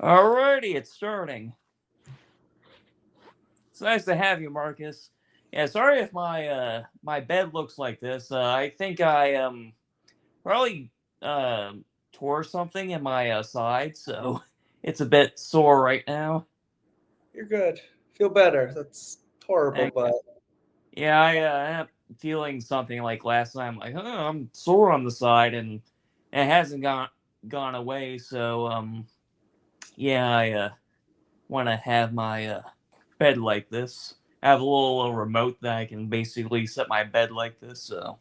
Alrighty, it's starting. It's nice to have you, Marcus. Yeah, sorry if my bed looks like this. I think I probably tore something in my side, so it's a bit sore right now. You're good. Feel better. That's horrible, Thank but you. Yeah, I am feeling something like last night. I'm like, oh, I'm sore on the side, and it hasn't gone away. So yeah, I want to have my bed like this. I have a little remote that I can basically set my bed like this, so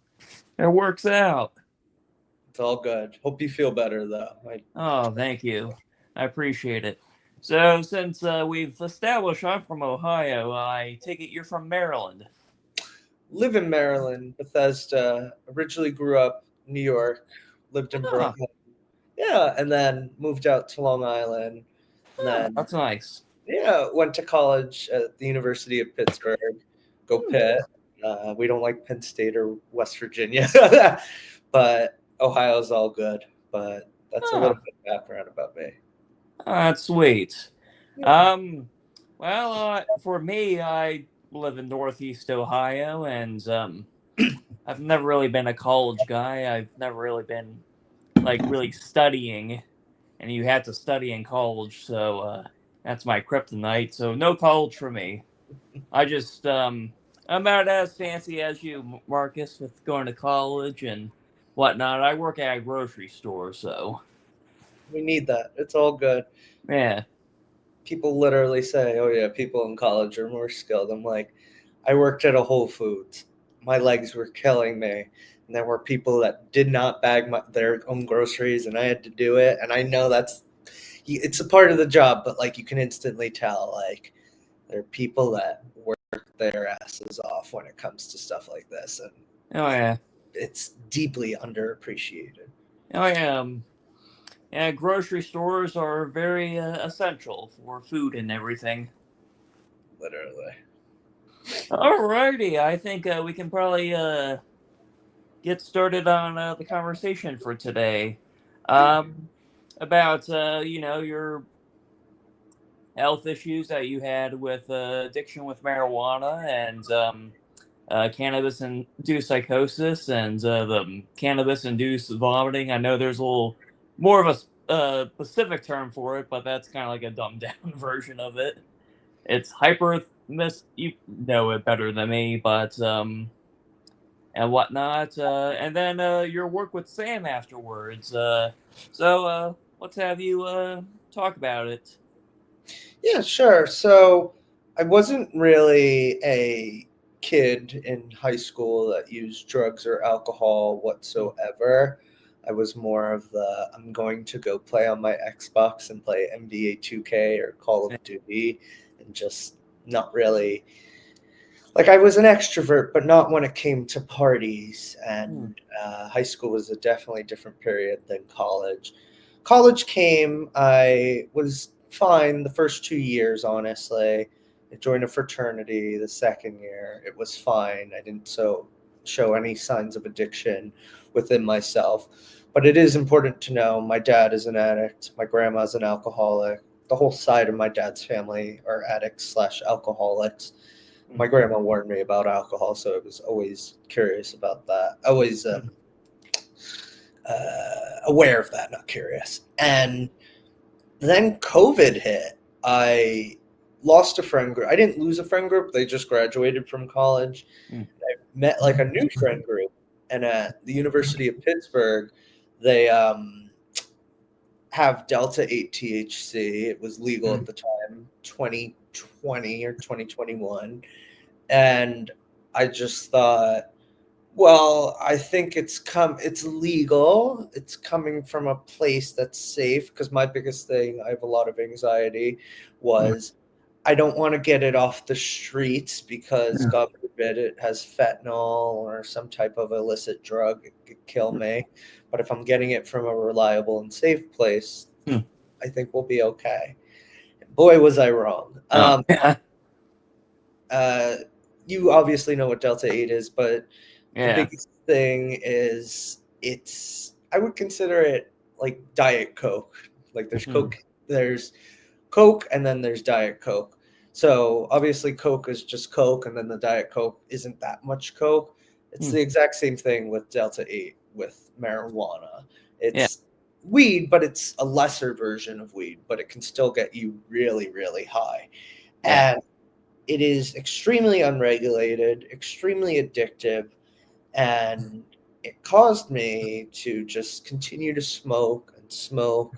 it works out. it's all good. Hope you feel better, though. I Oh, thank you. I appreciate it. So, since we've established I'm from Ohio, I take it you're from Maryland. live in Maryland, Bethesda. Originally grew up in New York, lived in Ah, Brooklyn. Yeah, and then moved out to Long Island. And then, that's nice. yeah, went to college at the University of Pittsburgh. Go Hmm. Pitt. We don't like Penn State or West Virginia, but Ohio's all good. But that's a little Ah, bit of background about me. that's sweet. Yeah. Um, well, for me, I live in Northeast Ohio, and I've never really been a college guy. I've never really been like really studying, and you had to study in college, so that's my kryptonite. So no college for me. I just I'm not as fancy as you, Marcus, with going to college and whatnot. I work at a grocery store, so We need that. It's all good. yeah. People literally say, "Oh yeah, people in college are more skilled." I'm like, I worked at a Whole Foods. My legs were killing me, and there were people that did not bag their own groceries, and I had to do it. And I know it's a part of the job, but like you can instantly tell, like there are people that work their asses off when it comes to stuff like this, and Oh yeah. it's deeply underappreciated. Oh yeah. Yeah, grocery stores are very essential for food and everything. Literally. Alrighty, I think we can probably get started on the conversation for today. Um, about your health issues that you had with addiction with marijuana and cannabis-induced psychosis and the cannabis-induced vomiting. I know there's a little more of a specific term for it, but that's kind of like a dumbed-down version of it. It's hyperemesis. You know it better than me, but and whatnot. And then your work with Sam afterwards. So let's have you talk about it. Yeah, sure. So I wasn't really a kid in high school that used drugs or alcohol whatsoever. I was more of the I'm going to go play on my Xbox and play NBA 2K or Call of Duty and just not really like I was an extrovert, but not when it came to parties. Hmm. And high school was a definitely different period than college. College came, I was fine the first 2 years, honestly. I joined a fraternity the second year. It was fine. I didn't show any signs of addiction within myself. But it is important to know my dad is an addict, my grandma's an alcoholic. The whole side of my dad's family are addicts slash alcoholics. My grandma warned me about alcohol, so I was always curious about that. Always aware of that, not curious. And then COVID hit. I lost a friend group. I didn't lose a friend group. They just graduated from college. Hmm. I met like a new friend group. And at the University of Pittsburgh, they have Delta 8 THC. It was legal Hmm. at the time, 2020 or 2021. And I just thought, well, I think it's legal. It's coming from a place that's safe because my biggest thing, I have a lot of anxiety, Hmm. was I don't want to get it off the streets because God forbid it has fentanyl or some type of illicit drug, it could kill me. But if I'm getting it from a reliable and safe place, Hmm. I think we'll be okay. Boy, was I wrong. Oh, yeah. Uh, you obviously know what Delta 8 is, but the Yeah. biggest thing is I would consider it like Diet Coke. Like there's Hmm. Coke There's Coke and then there's Diet Coke. So obviously Coke is just Coke, and then the Diet Coke isn't that much Coke. It's the exact same thing with Delta 8 with marijuana. Yeah. It's weed, but it's a lesser version of weed, but it can still get you really, really high. Yeah. And it is extremely unregulated, extremely addictive, and it caused me to just continue to smoke and smoke,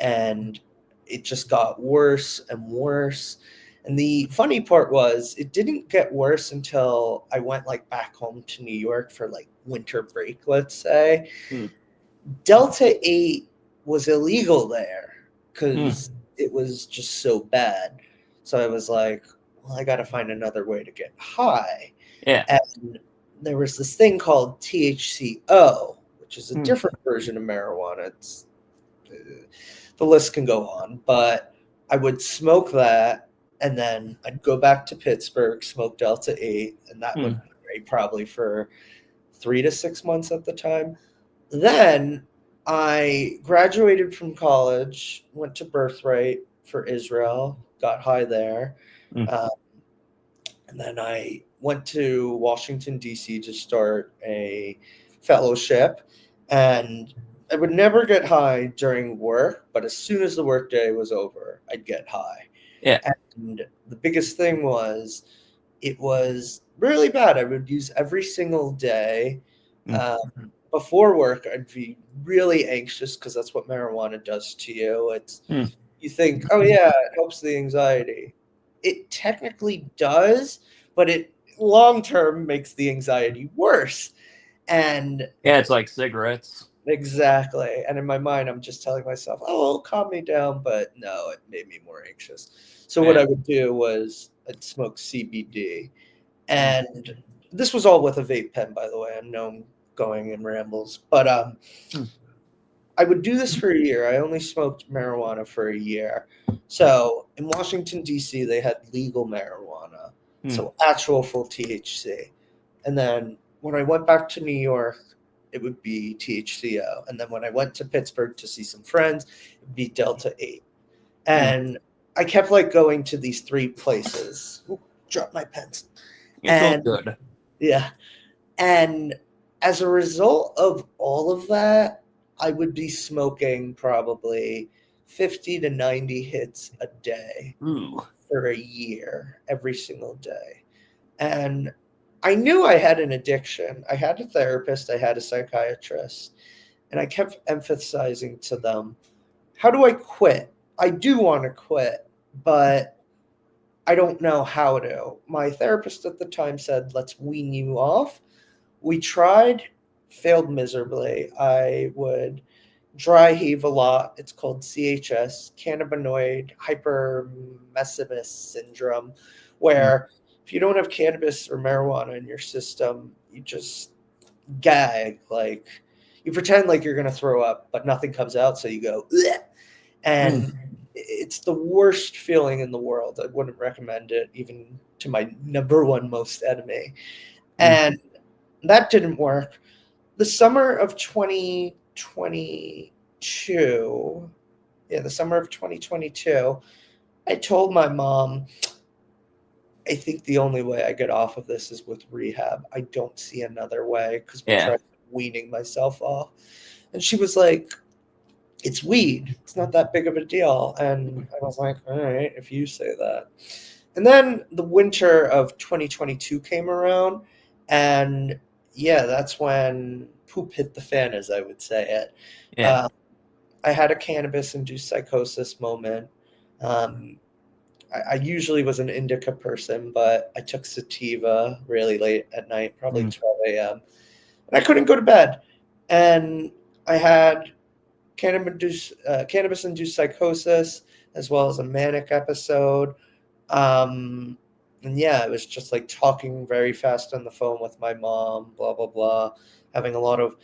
and it just got worse and worse. And the funny part was it didn't get worse until I went like back home to New York for like winter break, let's say. Delta 8 was illegal there because it was just so bad. So I was like, well, I got to find another way to get high. Yeah. And there was this thing called THCO, which is a different version of marijuana. It's the list can go on, but I would smoke that, and then I'd go back to Pittsburgh, smoke Delta 8, and that would be probably for 3 to 6 months at the time. Then I graduated from college, went to Birthright for Israel, got high there. And then I went to Washington, D.C. to start a fellowship. And I would never get high during work, but as soon as the workday was over, I'd get high. Yeah. And the biggest thing was it was really bad. I would use every single day. Before work, I'd be really anxious because that's what marijuana does to you. It's you think, oh yeah, it helps the anxiety. It technically does, but it long term makes the anxiety worse. And yeah, it's like cigarettes. Exactly. And in my mind, I'm just telling myself, oh, it'll calm me down. But no, it made me more anxious. So what I would do was I'd smoke CBD. And this was all with a vape pen, by the way. I know I'm going in rambles. But I would do this for a year. I only smoked marijuana for a year. So in Washington, D.C., they had legal marijuana. So actual full THC. And then when I went back to New York, it would be THCO. And then when I went to Pittsburgh to see some friends, it would be Delta 8. And I kept like going to these three places. Ooh, drop my pens. It's all good. Yeah. And as a result of all of that, I would be smoking probably 50 to 90 hits a day for a year, every single day. And I knew I had an addiction. I had a therapist, I had a psychiatrist, and I kept emphasizing to them, how do I quit? I do want to quit, but I don't know how to. My therapist at the time said, let's wean you off. We tried, failed miserably. I would dry heave a lot. It's called CHS, cannabinoid hyperemesis syndrome, where if you don't have cannabis or marijuana in your system, you just gag. Like you pretend like you're going to throw up, but nothing comes out. So you go, bleh. And it's the worst feeling in the world. I wouldn't recommend it even to my number one most enemy. And that didn't work. The summer of 2022, I told my mom, I think the only way I get off of this is with rehab. I don't see another way because we tried weaning myself off. And she was like, it's weed. It's not that big of a deal. And I was like, all right, if you say that. And then the winter of 2022 came around. And yeah, that's when poop hit the fan, as I would say it. Yeah. I had a cannabis-induced psychosis moment. I usually was an indica person, but I took sativa really late at night, probably 12 a.m. And I couldn't go to bed. And I had cannabis-induced psychosis as well as a manic episode. And yeah, it was just like talking very fast on the phone with my mom, blah, blah, blah, having a lot of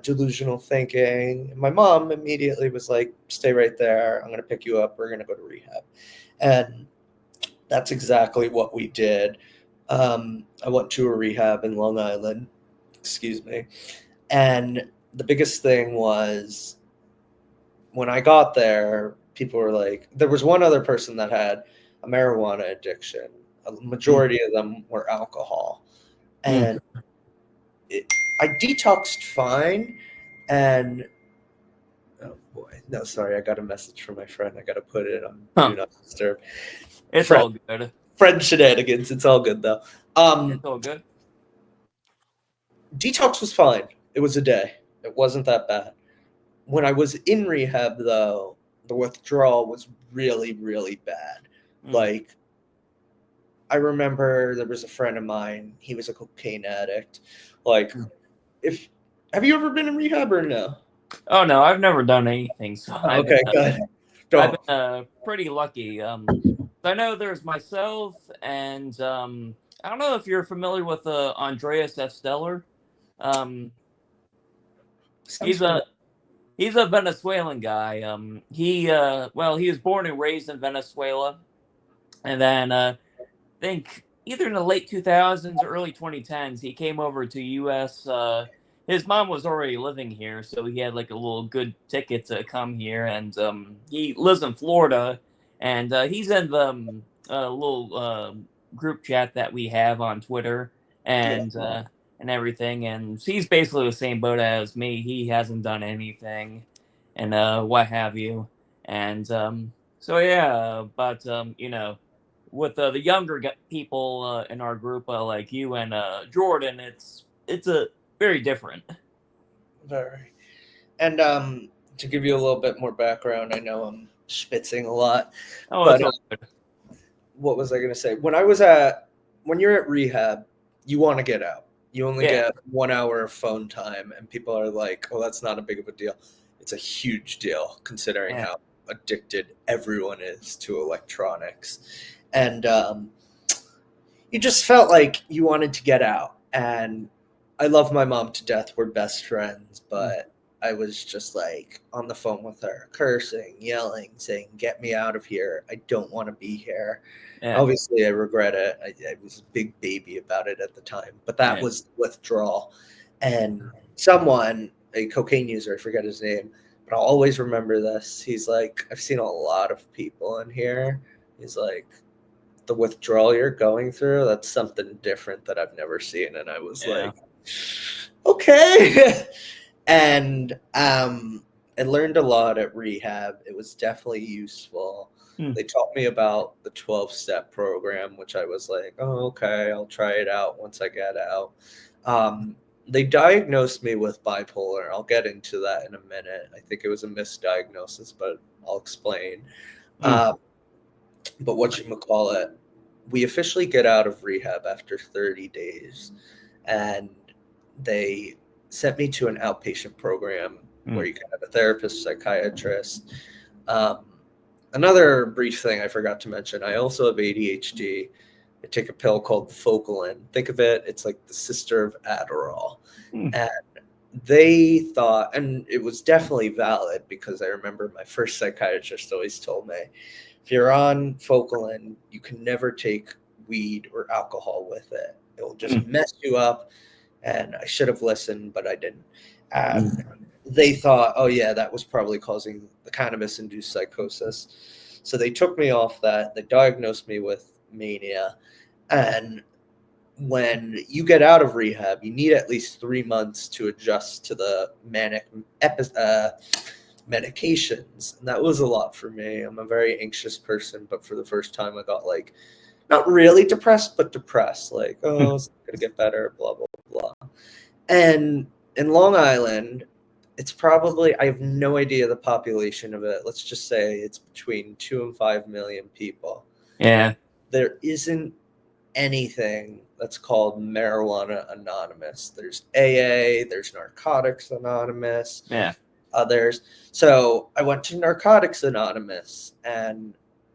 delusional thinking. And my mom immediately was like, stay right there. I'm going to pick you up. We're going to go to rehab. And that's exactly what we did. I went to a rehab in Long Island, and the biggest thing was when I got there, people were like, there was one other person that had a marijuana addiction. A majority of them were alcohol. And I detoxed fine. And oh boy, no, sorry, I got a message from my friend. I got to put it on Do Not Disturb. It's all good. Friend shenanigans. It's all good though. It's all good. Detox was fine. It was a day. It wasn't that bad. When I was in rehab, though, the withdrawal was really, really bad. Like, I remember there was a friend of mine. He was a cocaine addict. Like, have you ever been in rehab or no? Oh no, I've never done anything. So okay, good. I've been pretty lucky. I know there's myself, and I don't know if you're familiar with Andreas Esteller. He's a Venezuelan guy. He was born and raised in Venezuela, and then I think either in the late 2000s or early 2010s, he came over to U.S. His mom was already living here, so he had like a little good ticket to come here, and he lives in Florida, and he's in the little group chat that we have on Twitter, and everything, and he's basically the same boat as me. He hasn't done anything, and what have you, and but with the younger people in our group, like you and Jordan, it's a very different. Very. And to give you a little bit more background, I know I'm spitzing a lot. Oh, but it's all good. What was I going to say? When you're at rehab, you want to get out. You only get 1 hour of phone time, and people are like, "Oh, that's not a big of a deal." It's a huge deal considering how addicted everyone is to electronics, and you just felt like you wanted to get out. And I love my mom to death. We're best friends, but I was just like on the phone with her, cursing, yelling, saying, "Get me out of here. I don't want to be here." Yeah. Obviously, I regret it. I was a big baby about it at the time, but that was withdrawal. And someone, a cocaine user, I forget his name, but I'll always remember this. He's like, "I've seen a lot of people in here." He's like, "The withdrawal you're going through, that's something different that I've never seen." And I was like, okay. And I learned a lot at rehab. It was definitely useful. They taught me about the 12-step program, which I was like, oh, okay, I'll try it out once I get out. They diagnosed me with bipolar. I'll get into that in a minute. I think it was a misdiagnosis, but I'll explain. But whatchamacallit, we officially get out of rehab after 30 days. And they sent me to an outpatient program where you can have a therapist, psychiatrist. Another brief thing I forgot to mention, I also have ADHD. I take a pill called Focalin. Think of it, it's like the sister of Adderall. And they thought, and it was definitely valid, because I remember my first psychiatrist always told me, if you're on Focalin, you can never take weed or alcohol with it. It will just mess you up. And I should have listened, but I didn't. They thought, oh, yeah, that was probably causing the cannabis-induced psychosis. So they took me off that. They diagnosed me with mania. And when you get out of rehab, you need at least 3 months to adjust to the manic medications. And that was a lot for me. I'm a very anxious person, but for the first time, I got like, not really depressed, but depressed. Like, oh, it's going to get better, blah, blah, blah. And in Long Island, it's probably, I have no idea the population of it. Let's just say it's between 2 and 5 million people. Yeah. There isn't anything that's called Marijuana Anonymous. There's AA, there's Narcotics Anonymous. Yeah. Others. So I went to Narcotics Anonymous, and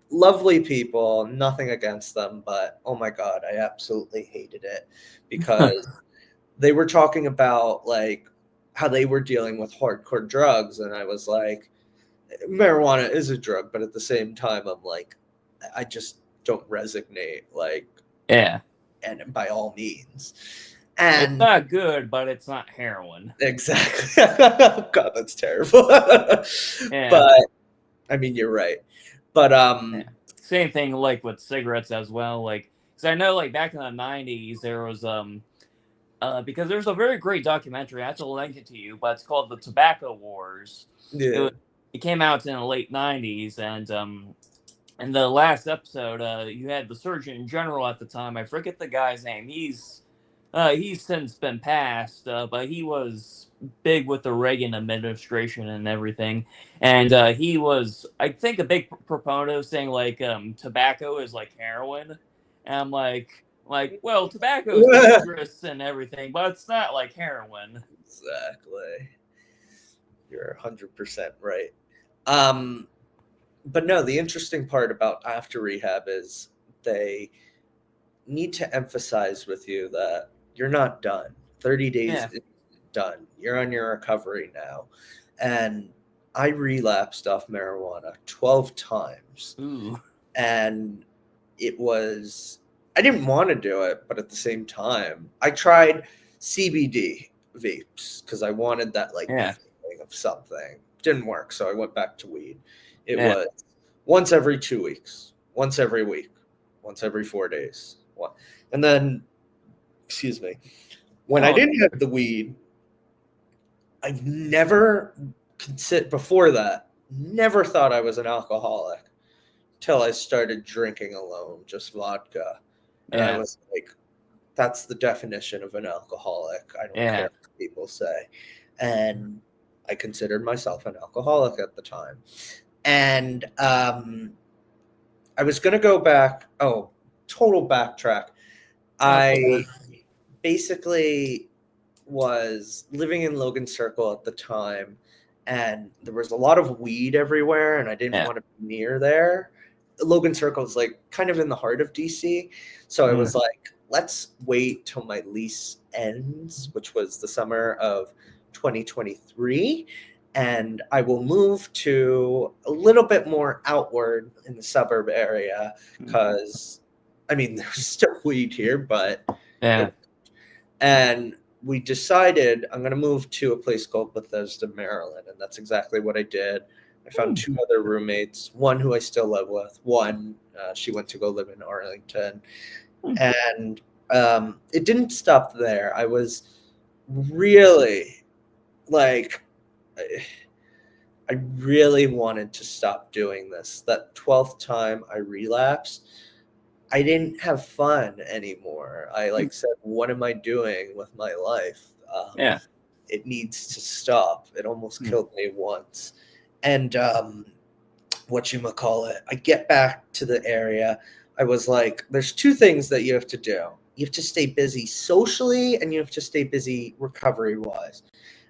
lovely people, nothing against them, but oh my God, I absolutely hated it, because they were talking about like how they were dealing with hardcore drugs. And I was like, marijuana is a drug, but at the same time, I'm like, I just don't resonate. Like, yeah. And by all means. And it's not good, but it's not heroin. Exactly. God, that's terrible. Yeah. But I mean, you're right. But Yeah. Same thing like with cigarettes as well. Like, because I know like back in the '90s there was because there's a very great documentary. I have to link it to you, but it's called The Tobacco Wars. It yeah. was, it came out in the late '90s, and in the last episode, you had the Surgeon General at the time. I forget the guy's name. He's since been passed, but he was big with the Reagan administration and everything. And he was, I think, a big proponent of saying like tobacco is like heroin. And I'm well, tobacco is dangerous and everything, but it's not like heroin. Exactly. You're 100% right. But no, the interesting part about after rehab is they need to emphasize with you that you're not done. 30 days Yeah. is done. You're on your recovery now. And I relapsed off marijuana 12 times. Ooh. And it was, I didn't want to do it, but at the same time, I tried CBD vapes because I wanted that like Yeah. feeling of something. Didn't work, so I went back to weed. It Yeah. was once every 2 weeks, once every week, once every 4 days. And then, excuse me, when I Oh, didn't have the weed, I've never considered before that, never thought I was an alcoholic till I started drinking alone, just vodka. And I yeah. was like, that's the definition of an alcoholic. I don't Yeah. care what people say. And I considered myself an alcoholic at the time. And I was going to go back. Oh, total backtrack. That's all I good. basically was living in Logan Circle at the time, and there was a lot of weed everywhere, and I didn't Yeah. want to be near there. Logan Circle is like kind of in the heart of DC. So I was like, let's wait till my lease ends, which was the summer of 2023. And I will move to a little bit more outward in the suburb area because, I mean, there's still weed here, but. Yeah. And we decided I'm going to move to a place called Bethesda, Maryland. And that's exactly what I did. I found two other roommates, one who I still live with, one she went to go live in Arlington. And it didn't stop there. I was really like, I really wanted to stop doing this. That 12th time I relapsed, I didn't have fun anymore. I said, what am I doing with my life? Yeah. It needs to stop. It almost killed me once. And whatchamacallit, I get back to the area. I was like, there's two things that you have to do. You have to stay busy socially and you have to stay busy recovery wise.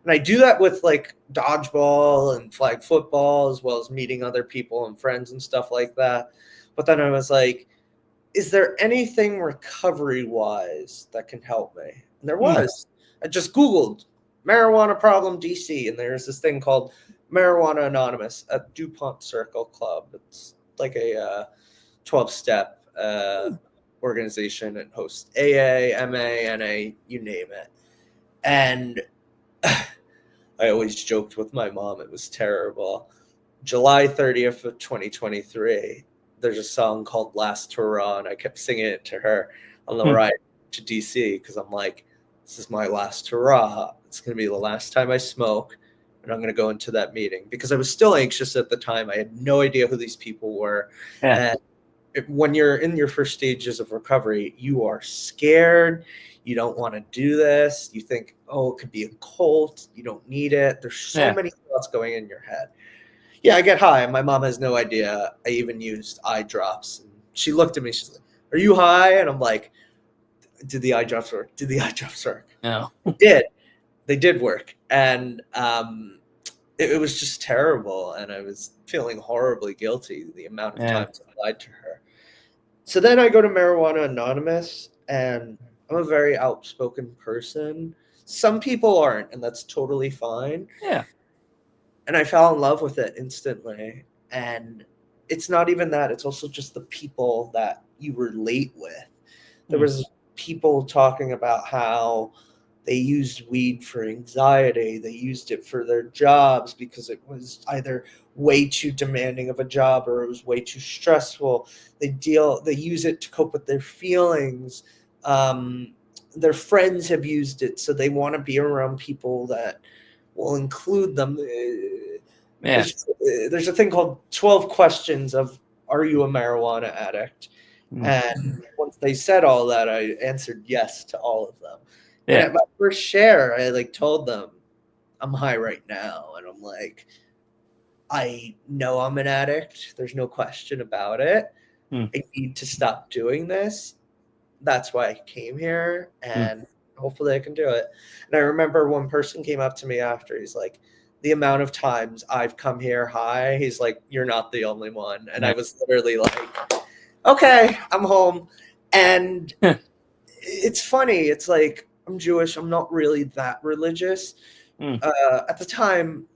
And I do that with like dodgeball and flag football, as well as meeting other people and friends and stuff like that. But then I was like, is there anything recovery wise that can help me? And there was. I just Googled marijuana problem DC, and there's this thing called Marijuana Anonymous at DuPont Circle Club. It's like a 12-step organization. It hosts AA, MA, NA, you name it. And I always joked with my mom, it was terrible. July 30th of 2023, there's a song called Last Hurrah, and I kept singing it to her on the ride to DC because I'm like, this is my last hurrah. It's going to be the last time I smoke, and I'm going to go into that meeting because I was still anxious at the time. I had no idea who these people were. Yeah. And when you're in your first stages of recovery, you are scared. You don't want to do this. You think, oh, it could be a cult. You don't need it. There's so many thoughts going in your head. Yeah, I get high. My mom has no idea. I even used eye drops. And she looked at me. She's like, are you high? And I'm like, did the eye drops work? Did the eye drops work? No. It did. They did work. And it was just terrible. And I was feeling horribly guilty the amount of times I lied to her. So then I go to Marijuana Anonymous, and I'm a very outspoken person. Some people aren't, and that's totally fine. Yeah. And I fell in love with it instantly. And it's not even that. It's also just the people that you relate with. There was people talking about how They used weed for anxiety. They used it for their jobs because it was either way too demanding of a job or it was way too stressful. They use it to cope with their feelings. Their friends have used it, so they want to be around people that will include them. Yeah. There's a thing called 12 questions of, are you a marijuana addict? Mm. And once they said all that, I answered yes to all of them. And Yeah. at my first share, I like told them, I'm high right now. And I'm like, I know I'm an addict. There's no question about it. Mm. I need to stop doing this. That's why I came here. And hopefully I can do it. And I remember one person came up to me after. He's like, the amount of times I've come here high, he's like, you're not the only one. And I was literally like, okay, I'm home. And it's funny. It's like, I'm Jewish. I'm not really that religious. At the time,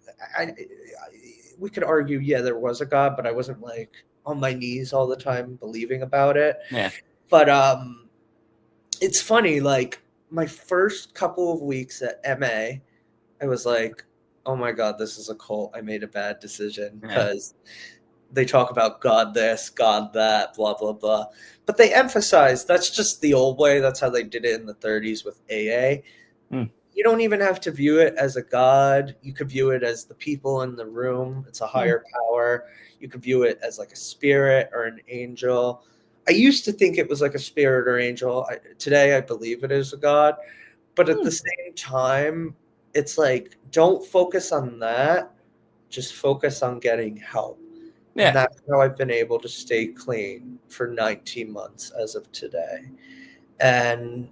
we could argue, yeah, there was a God, but I wasn't like on my knees all the time believing about it. Yeah. But it's funny, like my first couple of weeks at MA, I was like, oh my God, this is a cult. I made a bad decision because they talk about God this, God that, blah, blah, blah. But they emphasize that's just the old way. That's how they did it in the 30s with AA. You don't even have to view it as a God. You could view it as the people in the room. It's a higher power. You could view it as like a spirit or an angel. I used to think it was like a spirit or angel. Today, I believe it is a God. But at the same time, it's like, don't focus on that. Just focus on getting help. Yeah. And that's how I've been able to stay clean for 19 months as of today. And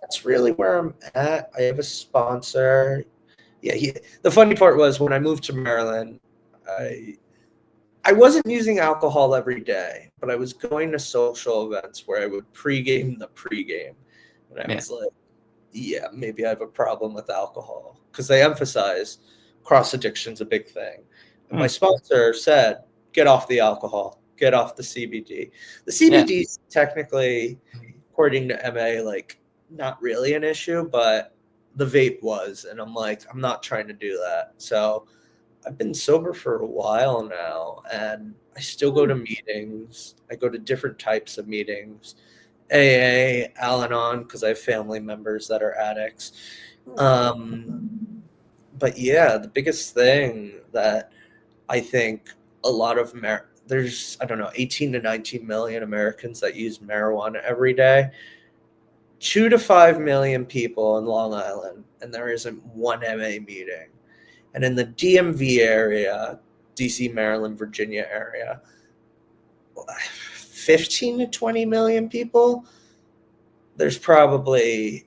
that's really where I'm at. I have a sponsor. Yeah, the funny part was when I moved to Maryland, I wasn't using alcohol every day, but I was going to social events where I would pregame the pregame. And I was like, yeah, maybe I have a problem with alcohol because they emphasize cross addiction's a big thing. And my sponsor said, get off the alcohol, get off the CBD. The CBD is technically, according to MA, like not really an issue, but the vape was. And I'm like, I'm not trying to do that. So I've been sober for a while now, and I still go to meetings. I go to different types of meetings. AA, Al-Anon, because I have family members that are addicts. But yeah, the biggest thing that I think a lot of there's, I don't know, 18 to 19 million Americans that use marijuana every day. 2 to 5 million people in Long Island, and there isn't one MA meeting. And in the DMV area, DC, Maryland, Virginia area, 15 to 20 million people, there's probably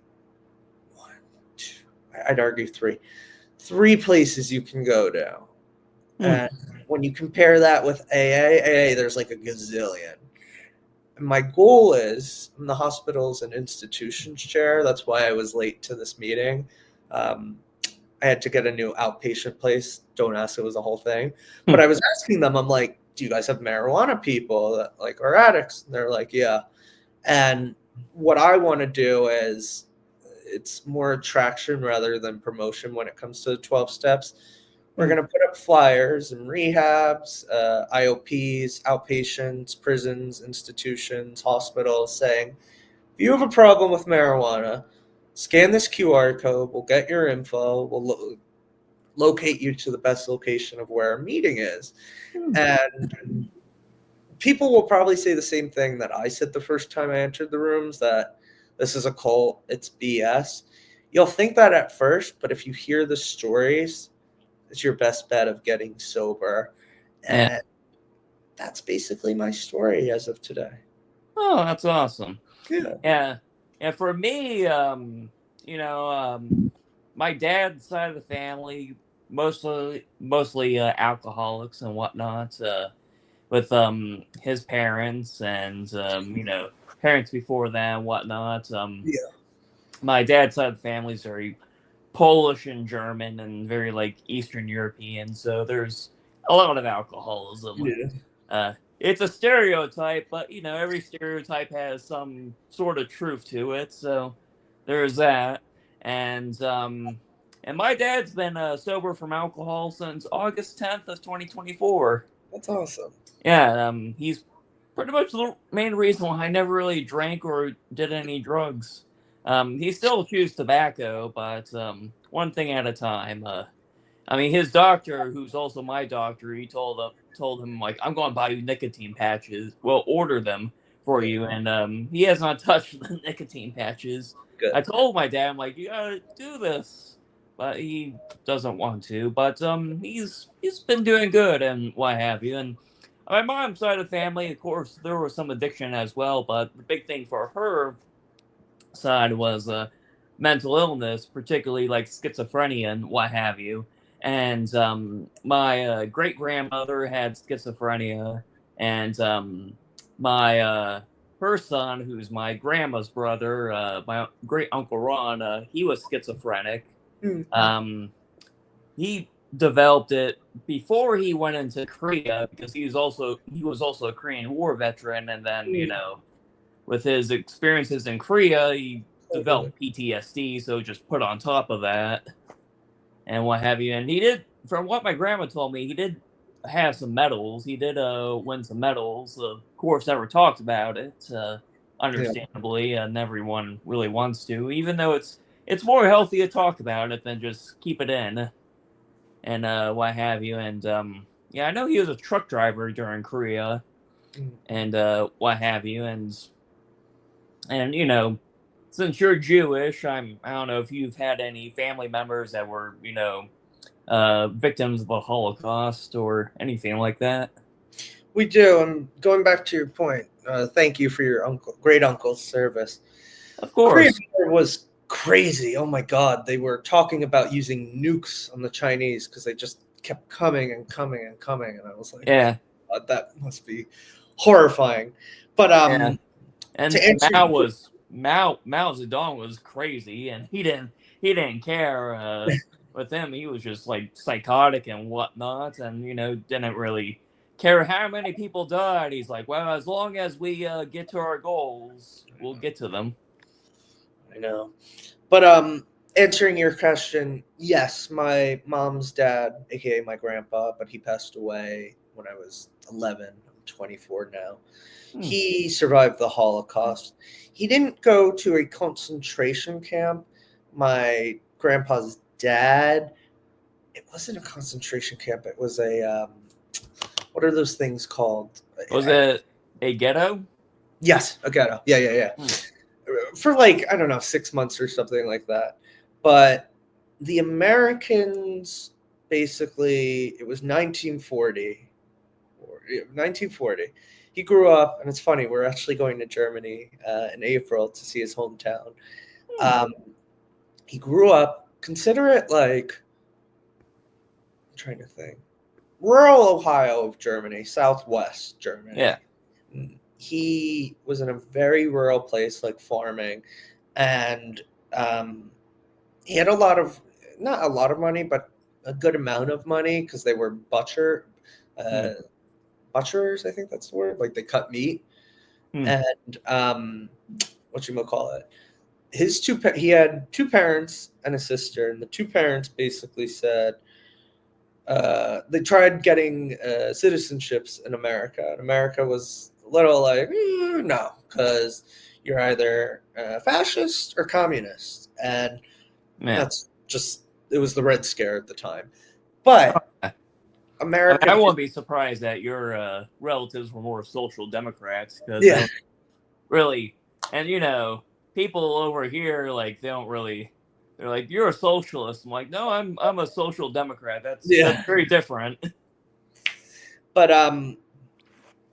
I'd argue three places you can go to. And when you compare that with AA, there's like a gazillion. And my goal is, I'm the hospitals and institutions chair. That's why I was late to this meeting. I had to get a new outpatient place. Don't ask, it was a whole thing. But I was asking them, I'm like, do you guys have marijuana people that like are addicts? And they're like, yeah. And what I want to do is, it's more attraction rather than promotion when it comes to the 12 steps. We're going to put up flyers in rehabs, IOPs, outpatients, prisons, institutions, hospitals saying, if you have a problem with marijuana, scan this QR code. We'll get your info. We'll locate you to the best location of where a meeting is. And people will probably say the same thing that I said the first time I entered the rooms, that this is a cult, it's BS. You'll think that at first, but if you hear the stories, it's your best bet of getting sober. And that's basically my story as of today. Oh, that's awesome. Yeah. And for me, my dad's side of the family, mostly alcoholics and whatnot, with his parents and parents before that and whatnot. My dad's side of the family is very Polish and German and very like Eastern European, so there's a lot of alcoholism. It's a stereotype, but every stereotype has some sort of truth to it, so there's that. And my dad's been sober from alcohol since August 10th of 2024. That's awesome. Yeah, he's pretty much the main reason why I never really drank or did any drugs. He still chews tobacco, but one thing at a time. I mean, his doctor, who's also my doctor, he told him like, I'm going to buy you nicotine patches. Well, order them for Yeah. you, and he has not touched the nicotine patches. Good. I told my dad, I'm like, you gotta do this, but he doesn't want to. But he's been doing good and what have you. And my mom's side of the family, of course, there was some addiction as well, but the big thing for her side was mental illness, particularly like schizophrenia and what have you. And my great grandmother had schizophrenia, and my her son, who's my grandma's brother, my great uncle Ron, he was schizophrenic. Mm. He developed it before he went into Korea because he was also a Korean War veteran, and then with his experiences in Korea, he developed PTSD, so just put on top of that and what have you. And he did, from what my grandma told me, he did have some medals. He did win some medals. Of course, never talked about it, understandably, and everyone really wants to, even though it's more healthy to talk about it than just keep it in and what have you. And yeah, I know he was a truck driver during Korea and what have you. And since you're Jewish, I don't know if you've had any family members that were victims of the Holocaust or anything like that. We do. And going back to your point, thank you for your great uncle's service. Of course. Korea was crazy. Oh my God. They were talking about using nukes on the Chinese because they just kept coming and coming and coming. And I was like, yeah, God, that must be horrifying. But yeah. And to answer Mao Zedong was crazy, and he didn't care. With him, he was just like psychotic and whatnot, and didn't really care how many people died. He's like, well, as long as we get to our goals, we'll get to them. I know. But answering your question, yes, my mom's dad, aka my grandpa, but he passed away when I was 11. I'm 24 now. He survived the Holocaust. He didn't go to a concentration camp. My grandpa's dad, it wasn't a concentration camp. It was a what are those things called? Was it a ghetto? Yes, a ghetto. Yeah. For like, I don't know, 6 months or something like that. But the Americans, basically, it was 1940. He grew up, and it's funny, we're actually going to Germany in April to see his hometown. He grew up, consider it like, I'm trying to think, rural Ohio of Germany, southwest Germany. Yeah. He was in a very rural place, like farming, and he had not a lot of money, but a good amount of money because they were butchers, I think that's the word. Like they cut meat, and whatchamacallit. He had two parents and a sister, and the two parents basically said they tried getting citizenships in America. And America was a little like, no, because you're either fascist or communist, and that's just, it was the Red Scare at the time. But America, I wouldn't be surprised that your relatives were more social democrats because really, and people over here like they don't really. They're like, you're a socialist. I'm like, no, I'm a social democrat. That's very different. But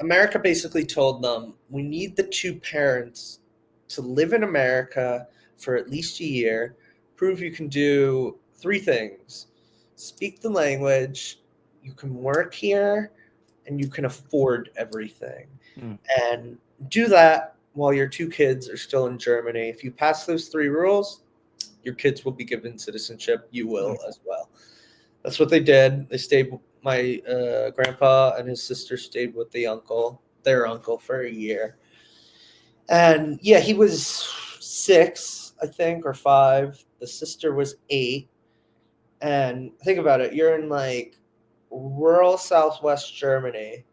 America basically told them, we need the two parents to live in America for at least a year, prove you can do 3 things: speak the language, you can work here, and you can afford everything. And do that while your 2 kids are still in Germany. If you pass those 3 rules, your kids will be given citizenship. You will as well. That's what they did. They stayed. My grandpa and his sister stayed with their uncle, for a year. And yeah, he was 6. I think, or 5. The sister was 8. And think about it, you're in like rural southwest Germany.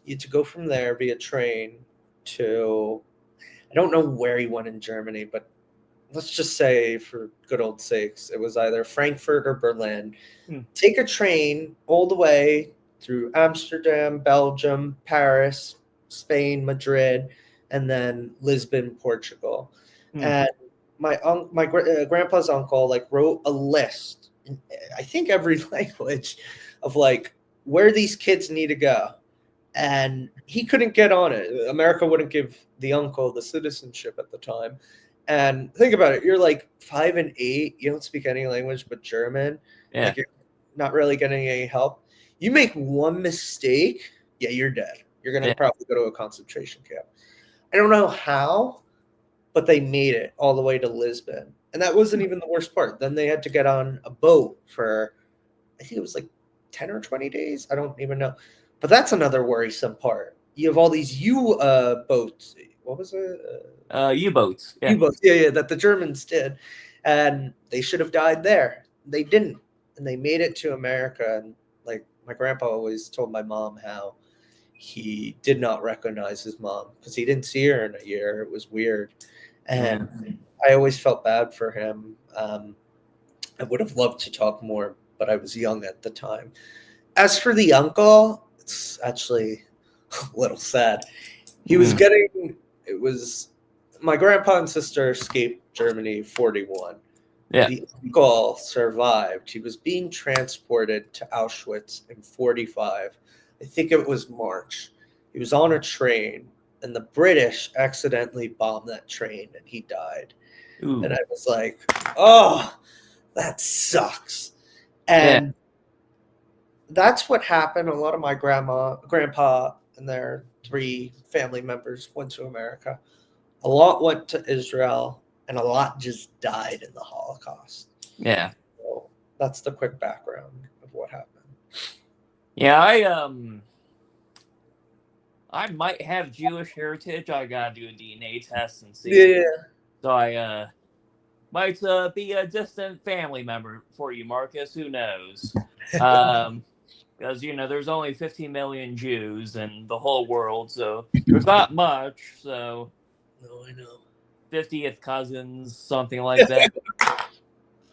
You had to go from there via train to, I don't know where he went in Germany, but let's just say for good old sakes, it was either Frankfurt or Berlin. Take a train all the way through Amsterdam, Belgium, Paris, Spain, Madrid, and then Lisbon, Portugal. And my grandpa's uncle like wrote a list in, I think, every language of like where these kids need to go, and he couldn't get on it. America wouldn't give the uncle the citizenship at the time. And think about it, you're like 5 and 8, you don't speak any language but German. Yeah. Like, you're not really getting any help. You make one mistake, yeah, you're dead. You're gonna probably go to a concentration camp. I don't know how, but they made it all the way to Lisbon. And that wasn't even the worst part. Then they had to get on a boat for, I think it was like 10 or 20 days. I don't even know. But that's another worrisome part. You have all these boats. What was it? U-boats. Yeah. U-boats. Yeah, that the Germans did. And they should have died there. They didn't. And they made it to America. And like my grandpa always told my mom how he did not recognize his mom because he didn't see her in a year. It was weird. And I always felt bad for him. I would have loved to talk more, but I was young at the time. As for the uncle, it's actually a little sad. He was it was, my grandpa and sister escaped Germany 41. Yeah. The uncle survived. He was being transported to Auschwitz in 45. I think it was March. He was on a train, and the British accidentally bombed that train, and he died. Ooh. And I was like, oh, that sucks. And that's what happened. A lot of my grandpa, and their 3 family members went to America. A lot went to Israel, and a lot just died in the Holocaust. Yeah. So that's the quick background of what happened. Yeah, I might have Jewish heritage. I gotta do a DNA test and see. Yeah. So I might be a distant family member for you, Marcus. Who knows? Because there's only 15 million Jews in the whole world, so there's not much. So, No, I know. 50th cousins, something like that.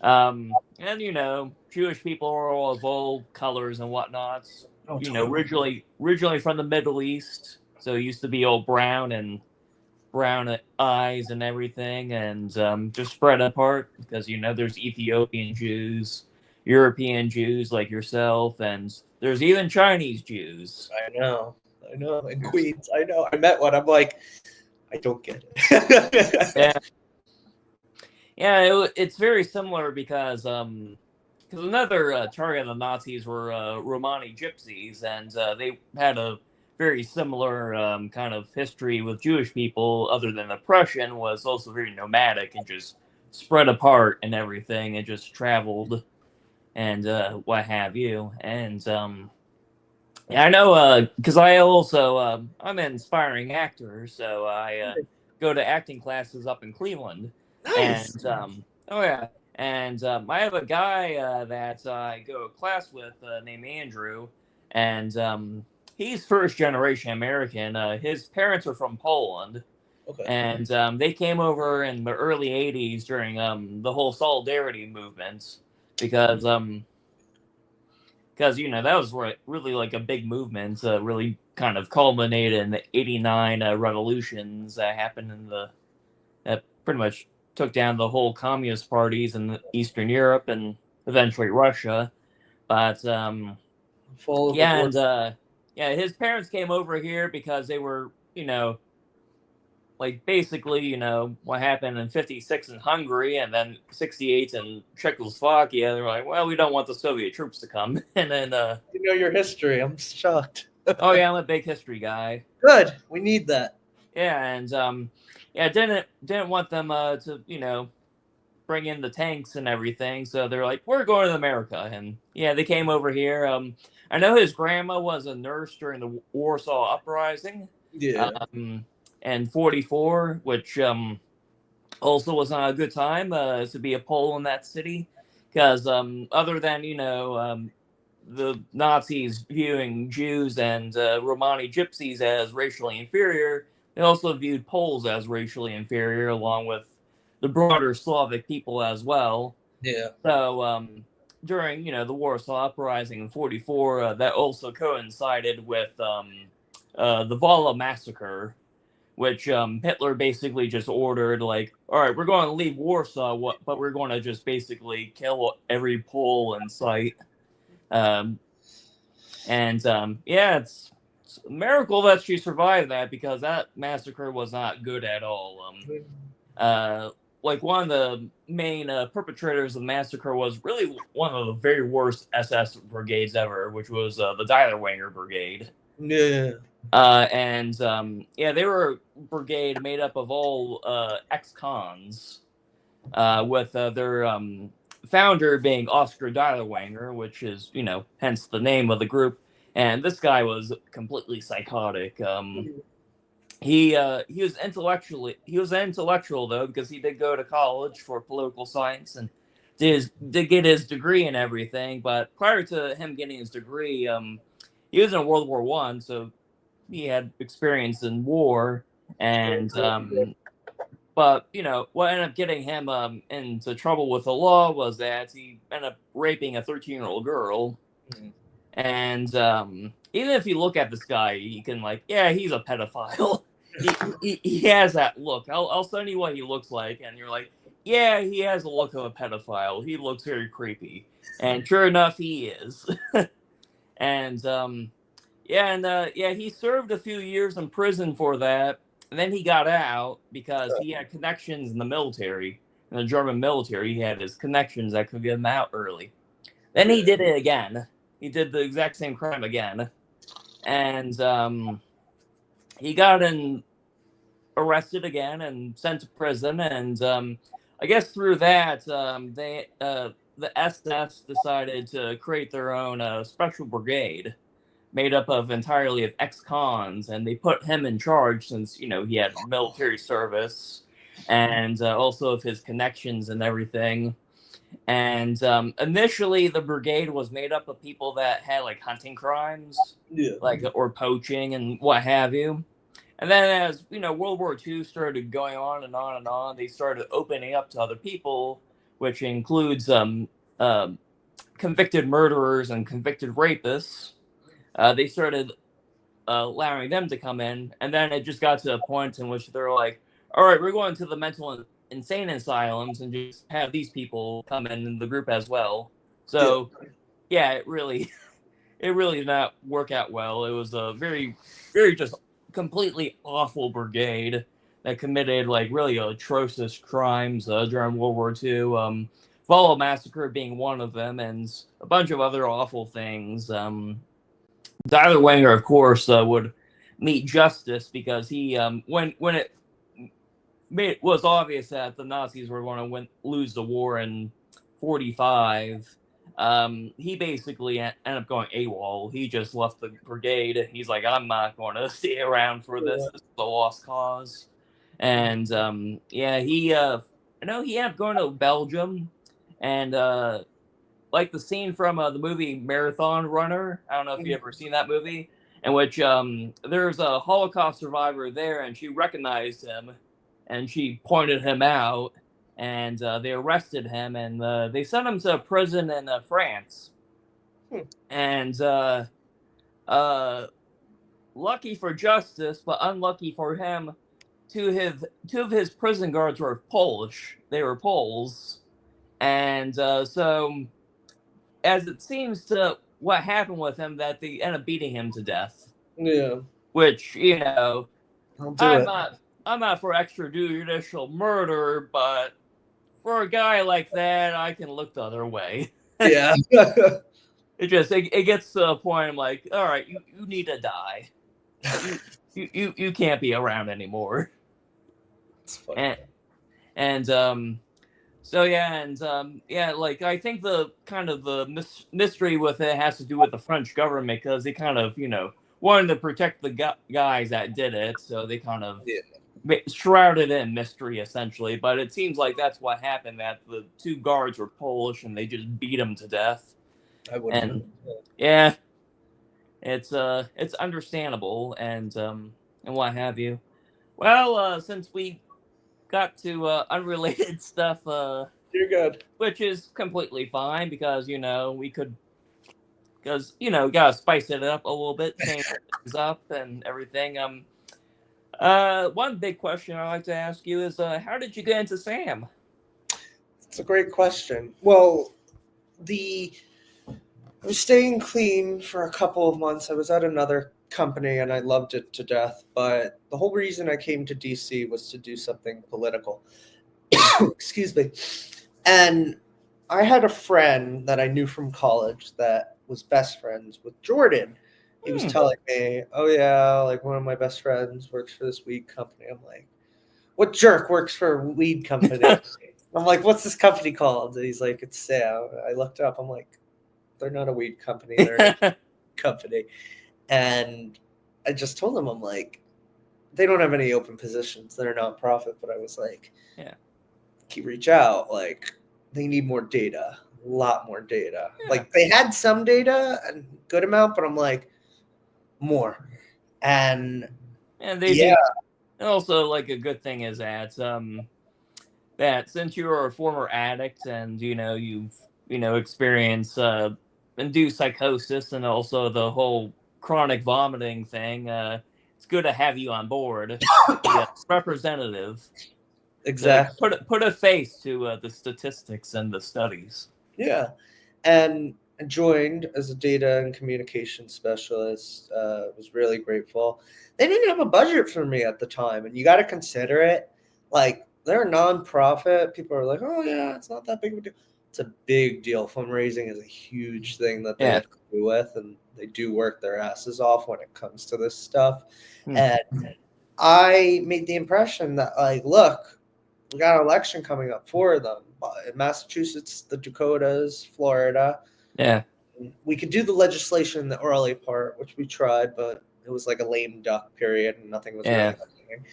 And Jewish people are all of all colors and whatnot. Originally from the Middle East, so it used to be all brown eyes and everything, and just spread apart because there's Ethiopian Jews, European Jews like yourself, and there's even Chinese Jews. I know, and Queens. I know. I met one. I'm like, I don't get it. It's very similar because another target of the Nazis were Romani gypsies, and they had a very similar kind of history with Jewish people. Other than oppression, was also very nomadic and just spread apart and everything, and just traveled and what have you. And I know because I also I'm an aspiring actor, so I go to acting classes up in Cleveland. Nice. And and I have a guy that I go to class with named Andrew, and he's first generation American. His parents are from Poland, Okay. and they came over in the early '80s during the whole Solidarity movement because that was really like a big movement, really kind of culminated in the '89 revolutions that happened that pretty much took down the whole communist parties in Eastern Europe and eventually Russia. But his parents came over here because they were, like basically, what happened in '56 in Hungary and then '68 in Czechoslovakia. They were like, well, we don't want the Soviet troops to come. And then you know your history. I'm shocked. Oh yeah, I'm a big history guy. Good. We need that. Yeah, and didn't want them to bring in the tanks and everything. So they're like, we're going to America, and they came over here. I know his grandma was a nurse during the Warsaw Uprising. Yeah. And '44, which Also was not a good time to be a Pole in that city, because other than the Nazis viewing Jews and Romani Gypsies as racially inferior, they also viewed Poles as racially inferior, along with the broader Slavic people as well. Yeah. So during the Warsaw Uprising in '44, that also coincided with the Vala massacre, which Hitler basically just ordered, like, all right, we're going to leave Warsaw, but we're going to just basically kill every Pole in sight. Um, yeah, it's a miracle that she survived that, because that massacre was not good at all. Like, one of the main perpetrators of the massacre was really one of the very worst SS brigades ever, which was the Dietherwanger Brigade. Yeah. Yeah, they were a brigade made up of all ex-cons, with their founder being Oscar Dietherwanger, which is, hence the name of the group. And this guy was completely psychotic. He was an intellectual though, because he did go to college for political science and did get his degree and everything. But prior to him getting his degree, he was in World War One, so he had experience in war. And but what ended up getting him into trouble with the law was that he ended up raping a 13-year-old girl. And even if you look at this guy, you can he's a pedophile. he has that look. I'll send you what he looks like, and you're like, yeah, he has a look of a pedophile. He looks very creepy, and sure enough, he is. And he served a few years in prison for that, and then he got out because he had connections in the military, in the German military. He had his connections that could get him out early. Then he did it again. He did the exact same crime again, and he got arrested again and sent to prison. And I guess through that, the SS decided to create their own special brigade made up of entirely of ex-cons, and they put him in charge since he had military service and also of his connections and everything. And initially, the brigade was made up of people that had hunting crimes, or poaching and what have you. And then, as World War II started going on and on and on, they started opening up to other people, which includes convicted murderers and convicted rapists. They started allowing them to come in, and then it just got to a point in which they're like, all right, we're going to the mental insane asylums and just have these people come in the group as well. So it really did not work out well. It was a very, very just completely awful brigade that committed really atrocious crimes during World War II. Vala massacre being one of them, and a bunch of other awful things. Dietherwanger, of course, would meet justice because he, when it was obvious that the Nazis were going to lose the war in '45, he basically ended up going AWOL. He just left the brigade. He's like, I'm not going to stay around for this. This is a lost cause. And he ended up going to Belgium, and like the scene from the movie Marathon Runner. I don't know if you ever seen that movie, in which there's a Holocaust survivor there, and she recognized him, and she pointed him out, and they arrested him, and they sent him to a prison in France. And lucky for justice, but unlucky for him, two of his prison guards were Polish. They were Poles, and so, as it seems to what happened with him, that they end up beating him to death. Yeah. Which, I'm not for extrajudicial murder, but for a guy like that, I can look the other way. Yeah. it gets to a point I'm like, all right, you need to die. you can't be around anymore. It's funny. I think the kind of the mystery with it has to do with the French government, because they kind of wanted to protect the guys that did it, so they kind of shrouded in mystery, essentially. But it seems like that's what happened. That the two guards were Polish, and they just beat him to death. I wouldn't And know. yeah, it's understandable, and what have you. Well, since we got to unrelated stuff, You're good. which is completely fine because we could gotta spice it up a little bit, change things up and everything. One big question I like to ask you is, how did you get into Sam? It's a great question. Well, I was staying clean for a couple of months. I was at another company and I loved it to death. But the whole reason I came to DC was to do something political. Excuse me. And I had a friend that I knew from college that was best friends with Jordan. He was telling me, oh, yeah, like one of my best friends works for this weed company. I'm like, what jerk works for a weed company? I'm like, what's this company called? And he's like, it's Sam. I looked it up. I'm like, they're not a weed company. They're a company. And I just told him, I'm like, they don't have any open positions. They're a nonprofit. But I was like, Yeah. can you reach out? Like, they need more data, a lot more data. Yeah. Like, they had some data, a good amount, but I'm like, more. And they yeah. do. And also, like, a good thing is that since you are a former addict and you've experienced induced psychosis and also the whole chronic vomiting thing, it's good to have you on board, yeah, representative. Exactly. Put a face to the statistics and the studies. Yeah. And I joined as a data and communication specialist. Was really grateful. They didn't have a budget for me at the time, and you got to consider it. Like, they're a nonprofit. People are like, "Oh yeah, it's not that big of a deal." It's a big deal. Fundraising is a huge thing that they have to do with, and they do work their asses off when it comes to this stuff. And I made the impression that, like, look, we got an election coming up for them in Massachusetts, the Dakotas, Florida. Yeah. We could do the legislation in the early part, which we tried, but it was like a lame duck period and nothing was really happening.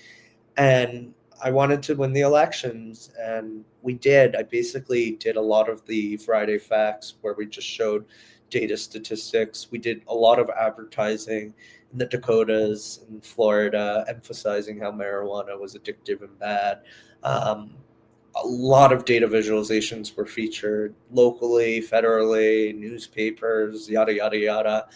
And I wanted to win the elections, and we did. I basically did a lot of the Friday Facts where we just showed data statistics. We did a lot of advertising in the Dakotas and Florida, emphasizing how marijuana was addictive and bad. A lot of data visualizations were featured locally, federally, newspapers, yada, yada, yada.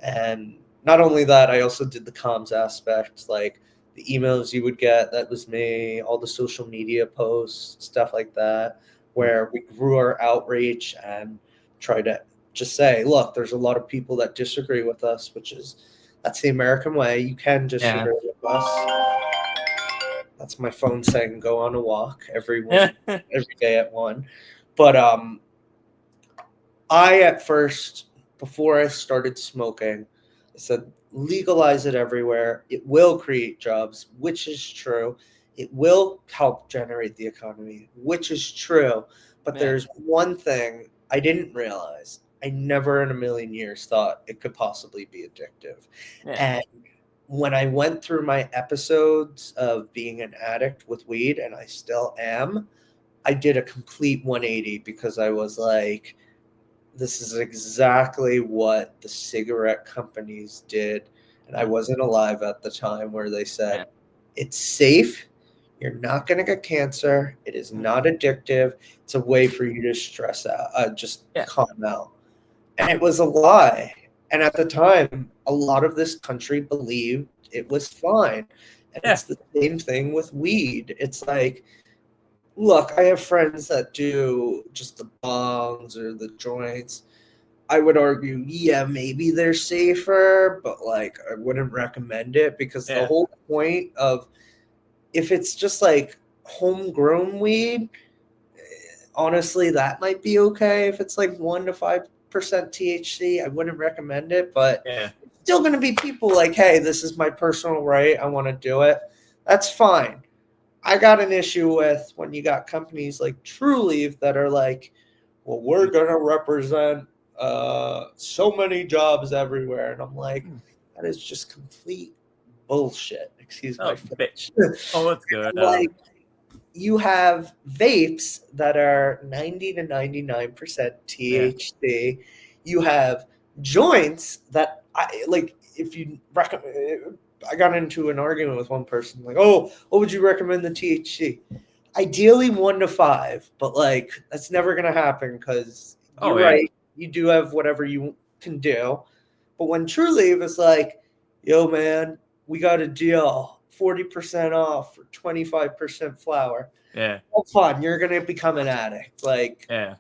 And not only that, I also did the comms aspect, like the emails you would get, that was me, all the social media posts, stuff like that, where we grew our outreach and tried to just say, look, there's a lot of people that disagree with us, that's the American way. You can disagree with us. That's my phone saying go on a walk every day at 1. But I at first, before I started smoking, I said legalize it everywhere. It will create jobs, which is true. It will help generate the economy, which is true. But there's one thing I didn't realize. I never in a million years thought it could possibly be addictive. And when I went through my episodes of being an addict with weed, and I still am, I did a complete 180 because I was like, this is exactly what the cigarette companies did. And I wasn't alive at the time, where they said, it's safe. You're not going to get cancer. It is not addictive. It's a way for you to stress out, just calm out. And it was a lie. And at the time, a lot of this country believed it was fine. And it's the same thing with weed. It's like, look, I have friends that do just the bongs or the joints. I would argue, yeah, maybe they're safer, but like I wouldn't recommend it, because the whole point of, if it's just like homegrown weed, honestly, that might be okay. If it's like 1 to 5% THC, I wouldn't recommend it, but still going to be people like, hey, this is my personal right, I want to do it. That's fine. I got an issue with when you got companies like Trulieve that are like, well, we're going to represent so many jobs everywhere. And I'm like, that is just complete bullshit. Excuse my Oh, French. oh, that's good. Like, you have vapes that are 90 to 99% Yeah. THC. You have joints that I like. If you recommend, I got into an argument with one person like, "Oh, what would you recommend the THC?" Ideally 1 to 5, but like that's never gonna happen because Oh, you're yeah. right. You do have whatever you can do, but when True Leave is like, "Yo, man, we got a deal, 40% off for 25% flour." Yeah. Well, fun. You're gonna become an addict. Like, Yeah.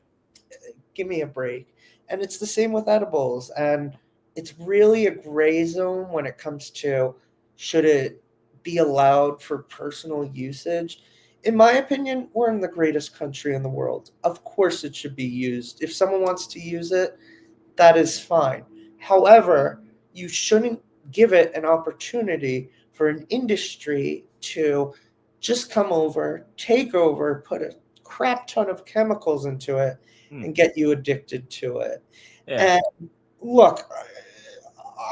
give me a break. And it's the same with edibles. And it's really a gray zone when it comes to should it be allowed for personal usage. In my opinion, we're in the greatest country in the world. Of course, it should be used. If someone wants to use it, that is fine. However, you shouldn't give it an opportunity for an industry to just come over, take over, put a crap ton of chemicals into it, Mm. and get you addicted to it. Yeah. And look,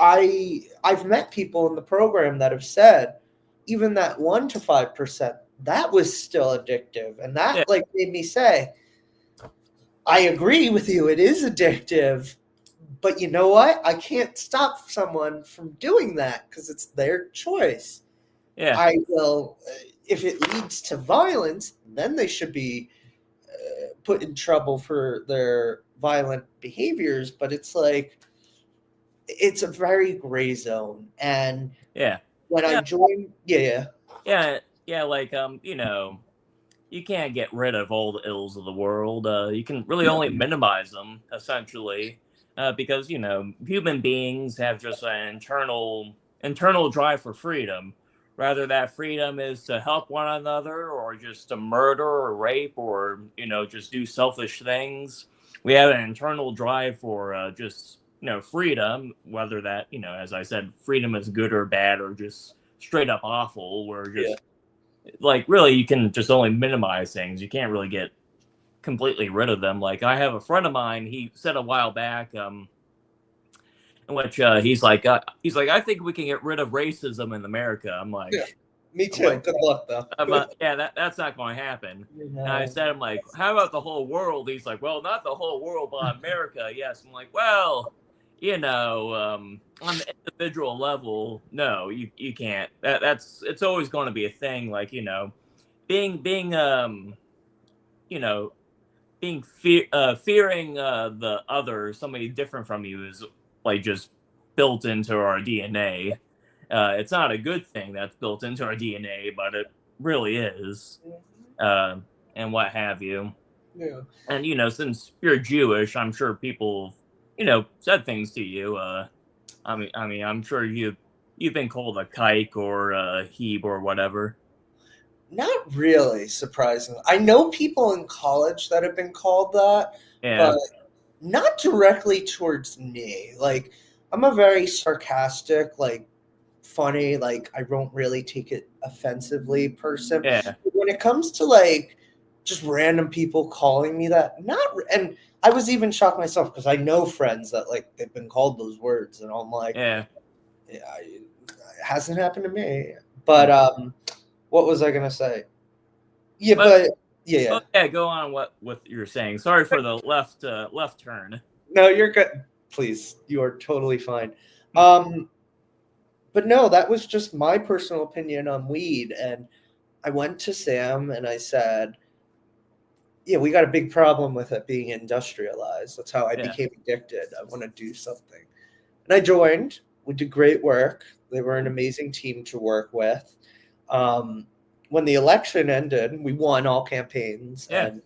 I've met people in the program that have said even that 1 to 5%, that was still addictive. And Yeah. that like made me say, I agree with you, it is addictive. But you know what? I can't stop someone from doing that because it's their choice. Yeah. I will, if it leads to violence, then they should be put in trouble for their violent behaviors. But it's like, it's a very gray zone. And Yeah. when I Yeah. joined, yeah. Yeah. Yeah. Like, you can't get rid of all the ills of the world. You can really only minimize them, essentially, because human beings have just an internal drive for freedom. Whether that freedom is to help one another, or just to murder or rape, or just do selfish things, we have an internal drive for just freedom. Whether that as I said, freedom is good or bad, or just straight up awful. We're Yeah. just like really you can just only minimize things. You can't really get completely rid of them. Like I have a friend of mine, he said a while back, in which he's like, I think we can get rid of racism in America. I'm like, Yeah. Me too. like, Good luck, though. yeah, that's not going to happen. No. And I said, I'm like, how about the whole world? He's like, well, not the whole world, but America, yes. I'm like, well, on the individual level, no, you can't. It's always going to be a thing. Like being you know fearing the other, somebody different from you, is like just built into our DNA. It's not a good thing that's built into our DNA, but it really is, and what have you. Yeah. And since you're Jewish, I'm sure people, said things to you. I mean, I'm sure you've been called a kike or a heeb or whatever. Not really, surprisingly. I know people in college that have been called that, Yeah, but not directly towards me. Like, I'm a very sarcastic, like, funny, like, I don't really take it offensively person. yeah, But when it comes to, like, just random people calling me that, and I was even shocked myself because I know friends that, like, they've been called those words, and I'm like, yeah. yeah, it hasn't happened to me. But, what was I gonna say? Yeah, But but yeah. oh, yeah, go on what you're saying. Sorry for the left turn. No, you're good. Please, you are totally fine. Hmm. But no, that was just my personal opinion on weed. And I went to Sam and I said, yeah, we got a big problem with it being industrialized. That's how I Yeah, became addicted. I want to do something. And I joined. We did great work. They were an amazing team to work with. When the election ended, we won all campaigns. yeah, And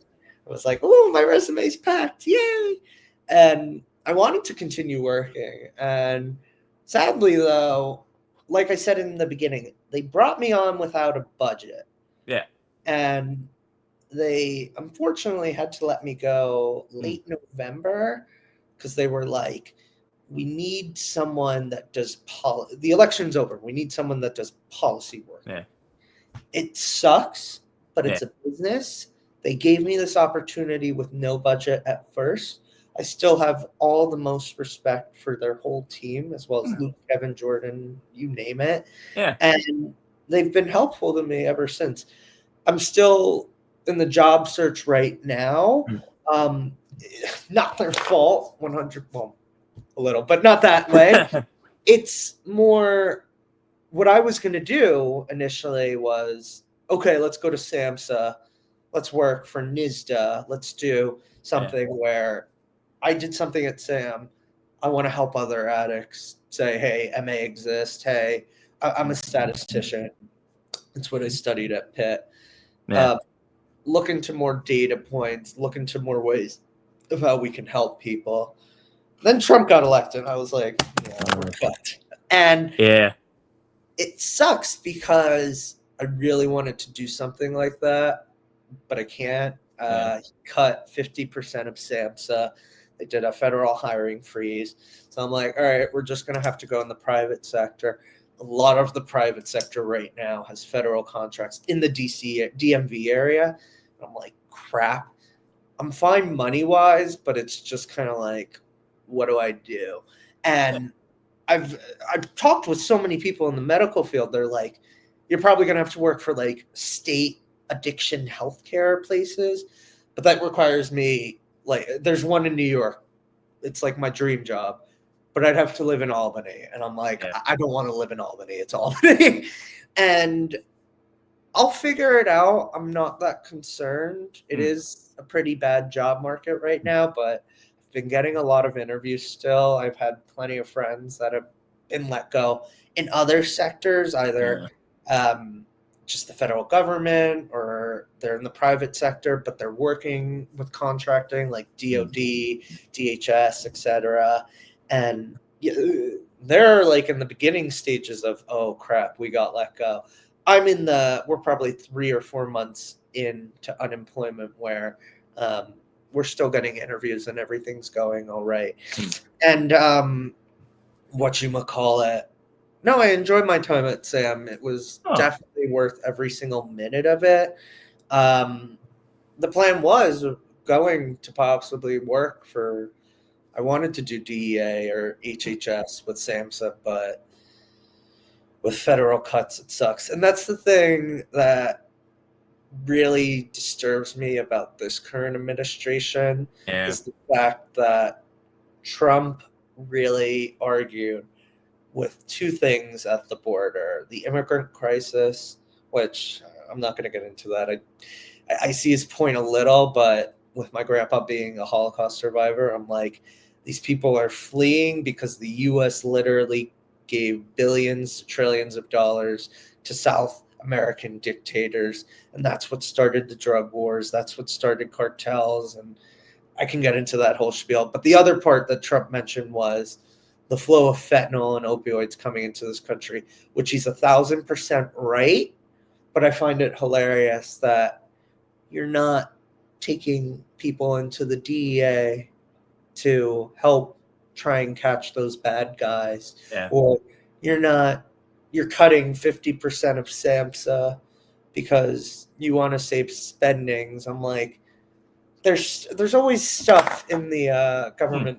I was like, oh, my resume's packed. Yay. And I wanted to continue working. And sadly, though, like I said in the beginning, they brought me on without a budget. yeah. And they unfortunately had to let me go Hmm. late November because they were like, we need someone that does policy. The election's over. We need someone that does policy work. Yeah, It sucks, but yeah, it's a business. They gave me this opportunity with no budget at first. I still have all the most respect for their whole team, as well as Luke, Kevin, Jordan, you name it. Yeah. And they've been helpful to me ever since. I'm still in the job search right now. Not their fault, 100, well, a little, but not that way. It's more what I was going to do initially was, okay, let's go to SAMHSA. Let's work for NISDA. Let's do something where I did something at SAM. I want to help other addicts say, hey, MA exists. Hey, I'm a statistician. That's what I studied at Pitt. Look into more data points, look into more ways of how we can help people. Then Trump got elected. I was like, yeah, we're fucked. And it sucks because I really wanted to do something like that, but I can't. He cut 50% of SAMHSA. They did a federal hiring freeze. So I'm like, all right, we're just going to have to go in the private sector. A lot of the private sector right now has federal contracts in the DMV area. And I'm like, crap. I'm fine money-wise, but it's just kind of like, what do I do? And I've talked with so many people in the medical field. They're like, you're probably going to have to work for like state addiction healthcare places, but that requires me, like, there's one in New York. It's like my dream job, but I'd have to live in Albany. And I'm like, I don't want to live in Albany. It's Albany. And I'll figure it out. I'm not that concerned. It is a pretty bad job market right now, but I've been getting a lot of interviews still. I've had plenty of friends that have been let go in other sectors, either just the federal government or they're in the private sector, but they're working with contracting like DOD, DHS, etc. And they're like in the beginning stages of, oh crap, we got let go. We're probably 3 or 4 months into unemployment where we're still getting interviews and everything's going all right. And whatchamacallit, no, I enjoyed my time at SAM. It was definitely worth every single minute of it. The plan was going to possibly work for, I wanted to do DEA or HHS with SAMHSA, but with federal cuts, it sucks. And that's the thing that really disturbs me about this current administration is the fact that Trump really argued with two things at the border: the immigrant crisis, which I'm not going to get into that. I see his point a little, but with my grandpa being a Holocaust survivor, I'm like, these people are fleeing because the U.S. literally gave billions to trillions of dollars to South American dictators, and that's what started the drug wars. That's what started cartels, and I can get into that whole spiel. But the other part that Trump mentioned was the flow of fentanyl and opioids coming into this country, which he's 1,000% right. But I find it hilarious that you're not taking people into the DEA to help try and catch those bad guys, or you're cutting 50% of SAMHSA because you want to save spendings. I'm like, there's always stuff in the government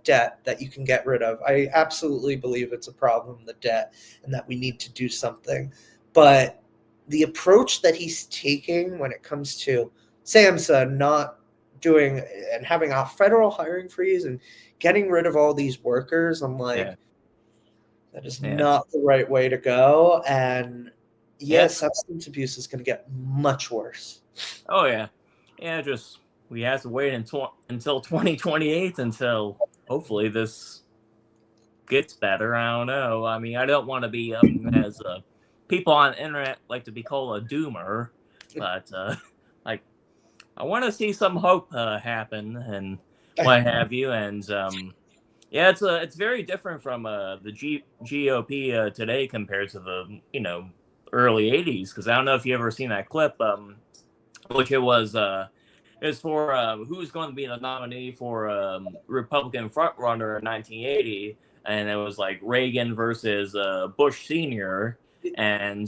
debt that you can get rid of. I absolutely believe it's a problem, the debt, and that we need to do something. But the approach that he's taking when it comes to SAMHSA not doing and having a federal hiring freeze and getting rid of all these workers, I'm like, that is not the right way to go. And substance abuse is going to get much worse. Oh yeah. Just we have to wait until 2028 until hopefully this gets better. I don't know. I mean, I don't want to be as people on the internet like to be called a doomer, but like I want to see some hope happen and what have you. And it's very different from the GOP today compared to the early '80s. Because I don't know if you ever seen that clip, which it was for who's going to be the nominee for Republican frontrunner in 1980, and it was like Reagan versus Bush Sr. And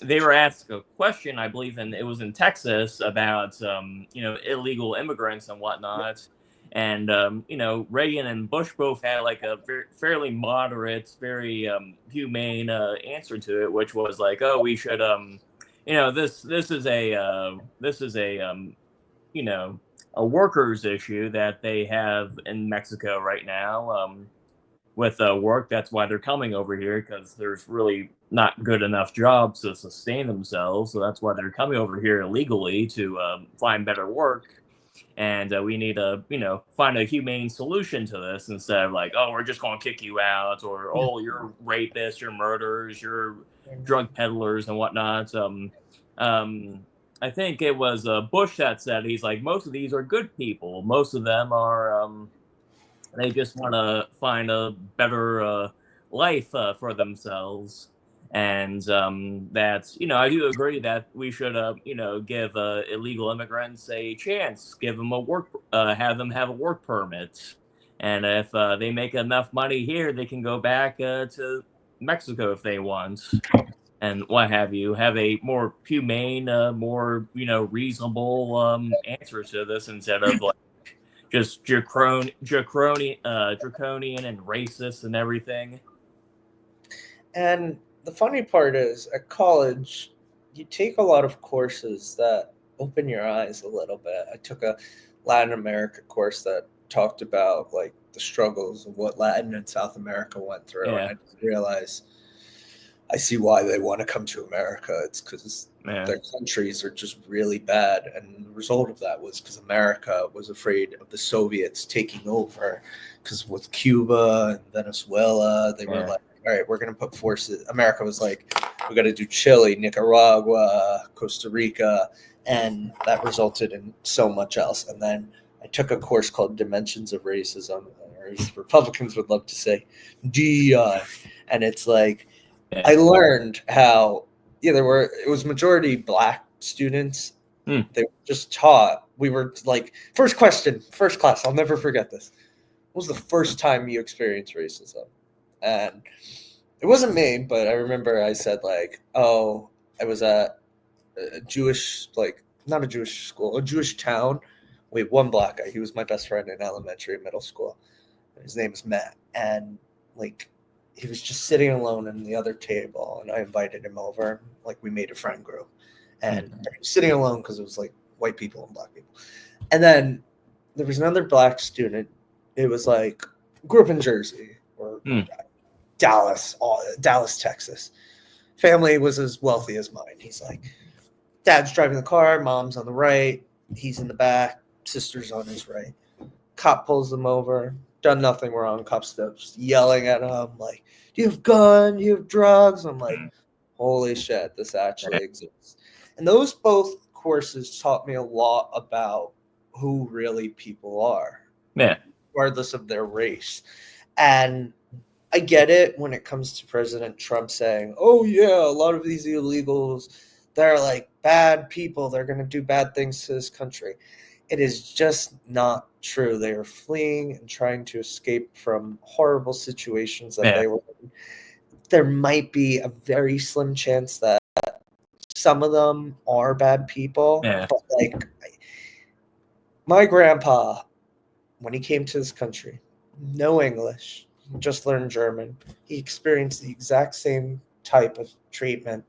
they were asked a question, I believe, and it was in Texas about illegal immigrants and whatnot. And Reagan and Bush both had like a fairly moderate, very humane answer to it, which was like, oh, we should this is you know a workers issue that they have in Mexico right now. With work. That's why they're coming over here, because there's really not good enough jobs to sustain themselves. So that's why they're coming over here illegally to find better work. And we need to, find a humane solution to this instead of like, oh, we're just going to kick you out, or oh, you're rapists, you're murderers, you're drug peddlers and whatnot. I think it was Bush that said, he's like, most of these are good people. Most of them are they just want to find a better life for themselves. And that's, I do agree that we should, give illegal immigrants a chance, give them a work, have them have a work permit. And if they make enough money here, they can go back to Mexico if they want. And what have you, have a more humane, more, reasonable answer to this instead of like, just draconian and racist and everything. And the funny part is, at college, you take a lot of courses that open your eyes a little bit. I took a Latin America course that talked about like the struggles of what Latin and South America went through, and I just realized I see why they want to come to America. It's because their countries are just really bad. And the result of that was because America was afraid of the Soviets taking over. Because with Cuba and Venezuela, they were like, all right, we're going to put forces. America was like, we got to do Chile, Nicaragua, Costa Rica. And that resulted in so much else. And then I took a course called Dimensions of Racism, or as Republicans would love to say, DEI. And it's like, I learned how it was majority Black students. They were just taught. We were like, first question, first class. I'll never forget this. What was the first time you experienced racism? And it wasn't me, but I remember I said like, oh, I was at a Jewish, like not a Jewish school, a Jewish town. We had one Black guy. He was my best friend in elementary and middle school. His name is Matt. And like, he was just sitting alone in the other table, and I invited him over. Like, we made a friend group, and he was sitting alone because it was like white people and Black people. And then there was another Black student. It was like, grew up in Jersey or Dallas, Texas. Family was as wealthy as mine. He's like, dad's driving the car, mom's on the right, he's in the back, sister's on his right. Cop pulls them over. Done nothing wrong. Cop stops yelling at him like, do you have gun? Do you have drugs? I'm like, holy shit, this actually exists. And those both courses taught me a lot about who really people are, regardless of their race. And I get it when it comes to President Trump saying, oh yeah, a lot of these illegals, they're like bad people. They're going to do bad things to this country. It is just not true. They are fleeing and trying to escape from horrible situations that they were in. There might be a very slim chance that some of them are bad people. But like my grandpa, when he came to this country, no English, just learned German. He experienced the exact same type of treatment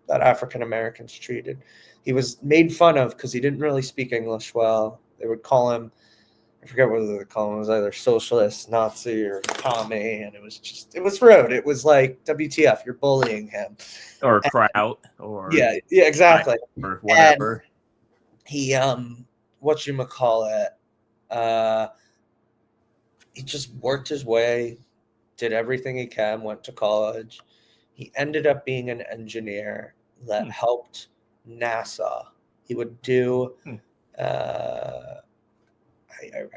that African Americans treated. He was made fun of because he didn't really speak English well. They would call him, I forget what they call him, it was either socialist, Nazi, or commie, and it was rude. It was like, WTF, you're bullying him. Or kraut, or yeah, exactly. Or whatever. And he, he just worked his way, did everything he can, went to college. He ended up being an engineer that helped NASA. He would do, I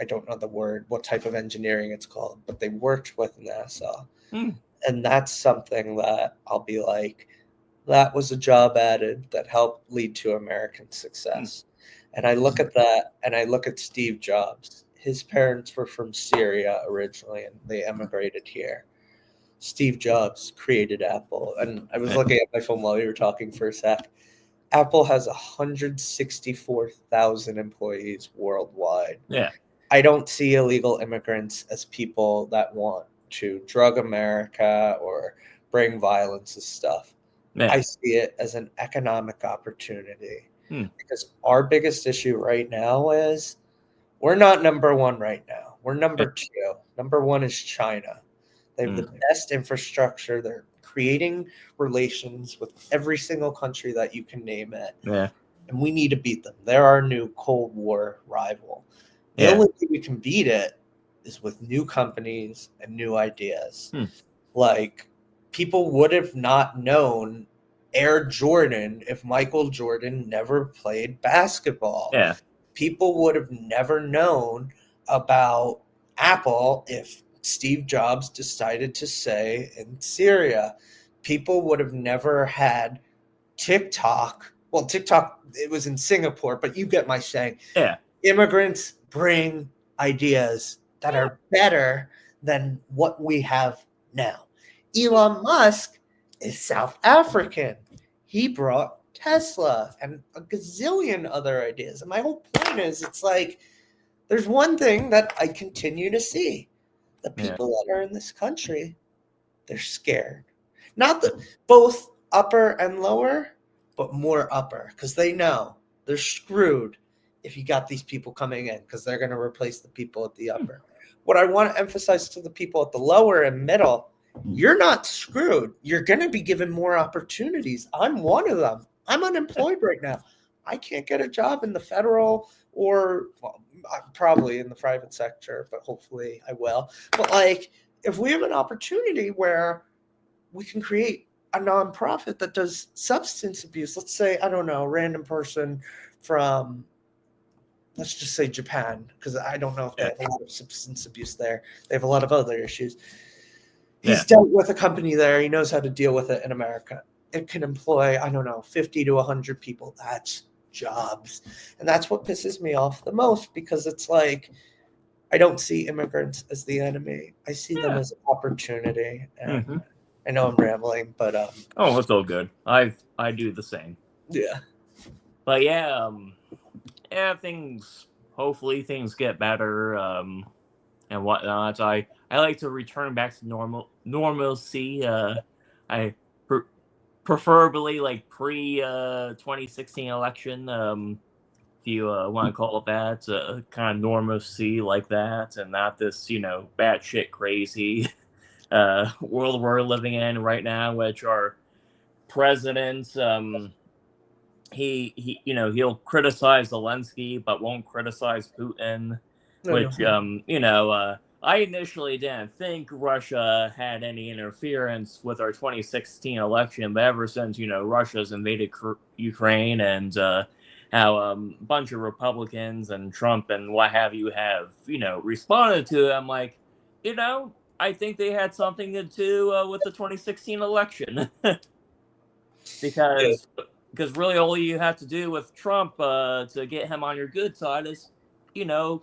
don't know the word, what type of engineering it's called, but they worked with NASA. And that's something that I'll be like, that was a job added that helped lead to American success. And I look at that, and I look at Steve Jobs. His parents were from Syria originally, and they emigrated here. Steve Jobs created Apple. And I was looking at my phone while you were talking for a sec. Apple has 164,000 employees worldwide. Yeah. I don't see illegal immigrants as people that want to drug America or bring violence and stuff. Yeah. I see it as an economic opportunity Hmm. because our biggest issue right now is we're not number one right now. We're number two. Number one is China. They have the best infrastructure. They're creating relations with every single country that you can name it. Yeah. And we need to beat them. They're our new Cold War rival. The Yeah. only way we can beat it is with new companies and new ideas. Like, people would have not known Air Jordan if Michael Jordan never played basketball. Yeah. People would have never known about Apple if Steve Jobs decided to say in Syria. People would have never had TikTok. Well, TikTok, it was in Singapore, but you get my saying. Yeah. Immigrants bring ideas that are better than what we have now. Elon Musk is South African. He brought Tesla and a gazillion other ideas. And my whole point is, it's like, there's one thing that I continue to see. The people that are in this country, they're scared. Not the both upper and lower, but more upper, because they know they're screwed if you got these people coming in, because they're going to replace the people at the upper. What I want to emphasize to the people at the lower and middle, you're not screwed. You're going to be given more opportunities. I'm one of them. I'm unemployed right now. I can't get a job in the federal or probably in the private sector, but hopefully I will. But like, if we have an opportunity where we can create a nonprofit that does substance abuse, let's say, I don't know, a random person from, let's just say Japan, because I don't know if they have a lot of substance abuse there. They have a lot of other issues. He's dealt with a company there. He knows how to deal with it in America. It can employ, I don't know, 50 to 100 people. That's jobs. And that's what pisses me off the most, because it's like, I don't see immigrants as the enemy. I see them as an opportunity. And I know I'm rambling, but oh, it's all good. I do the same. Yeah. But yeah, hopefully things get better, and whatnot. I like to return back to normalcy. I preferably like pre 2016 election, if you want to call it that, kind of normalcy like that, and not this, batshit crazy world we're living in right now, which our president, he'll criticize Zelensky but won't criticize Putin, which I initially didn't think Russia had any interference with our 2016 election, but ever since Russia's invaded Ukraine, and how a bunch of Republicans and Trump and what have you have responded to it, I'm like, I think they had something to do with the 2016 election. because really all you have to do with Trump to get him on your good side is,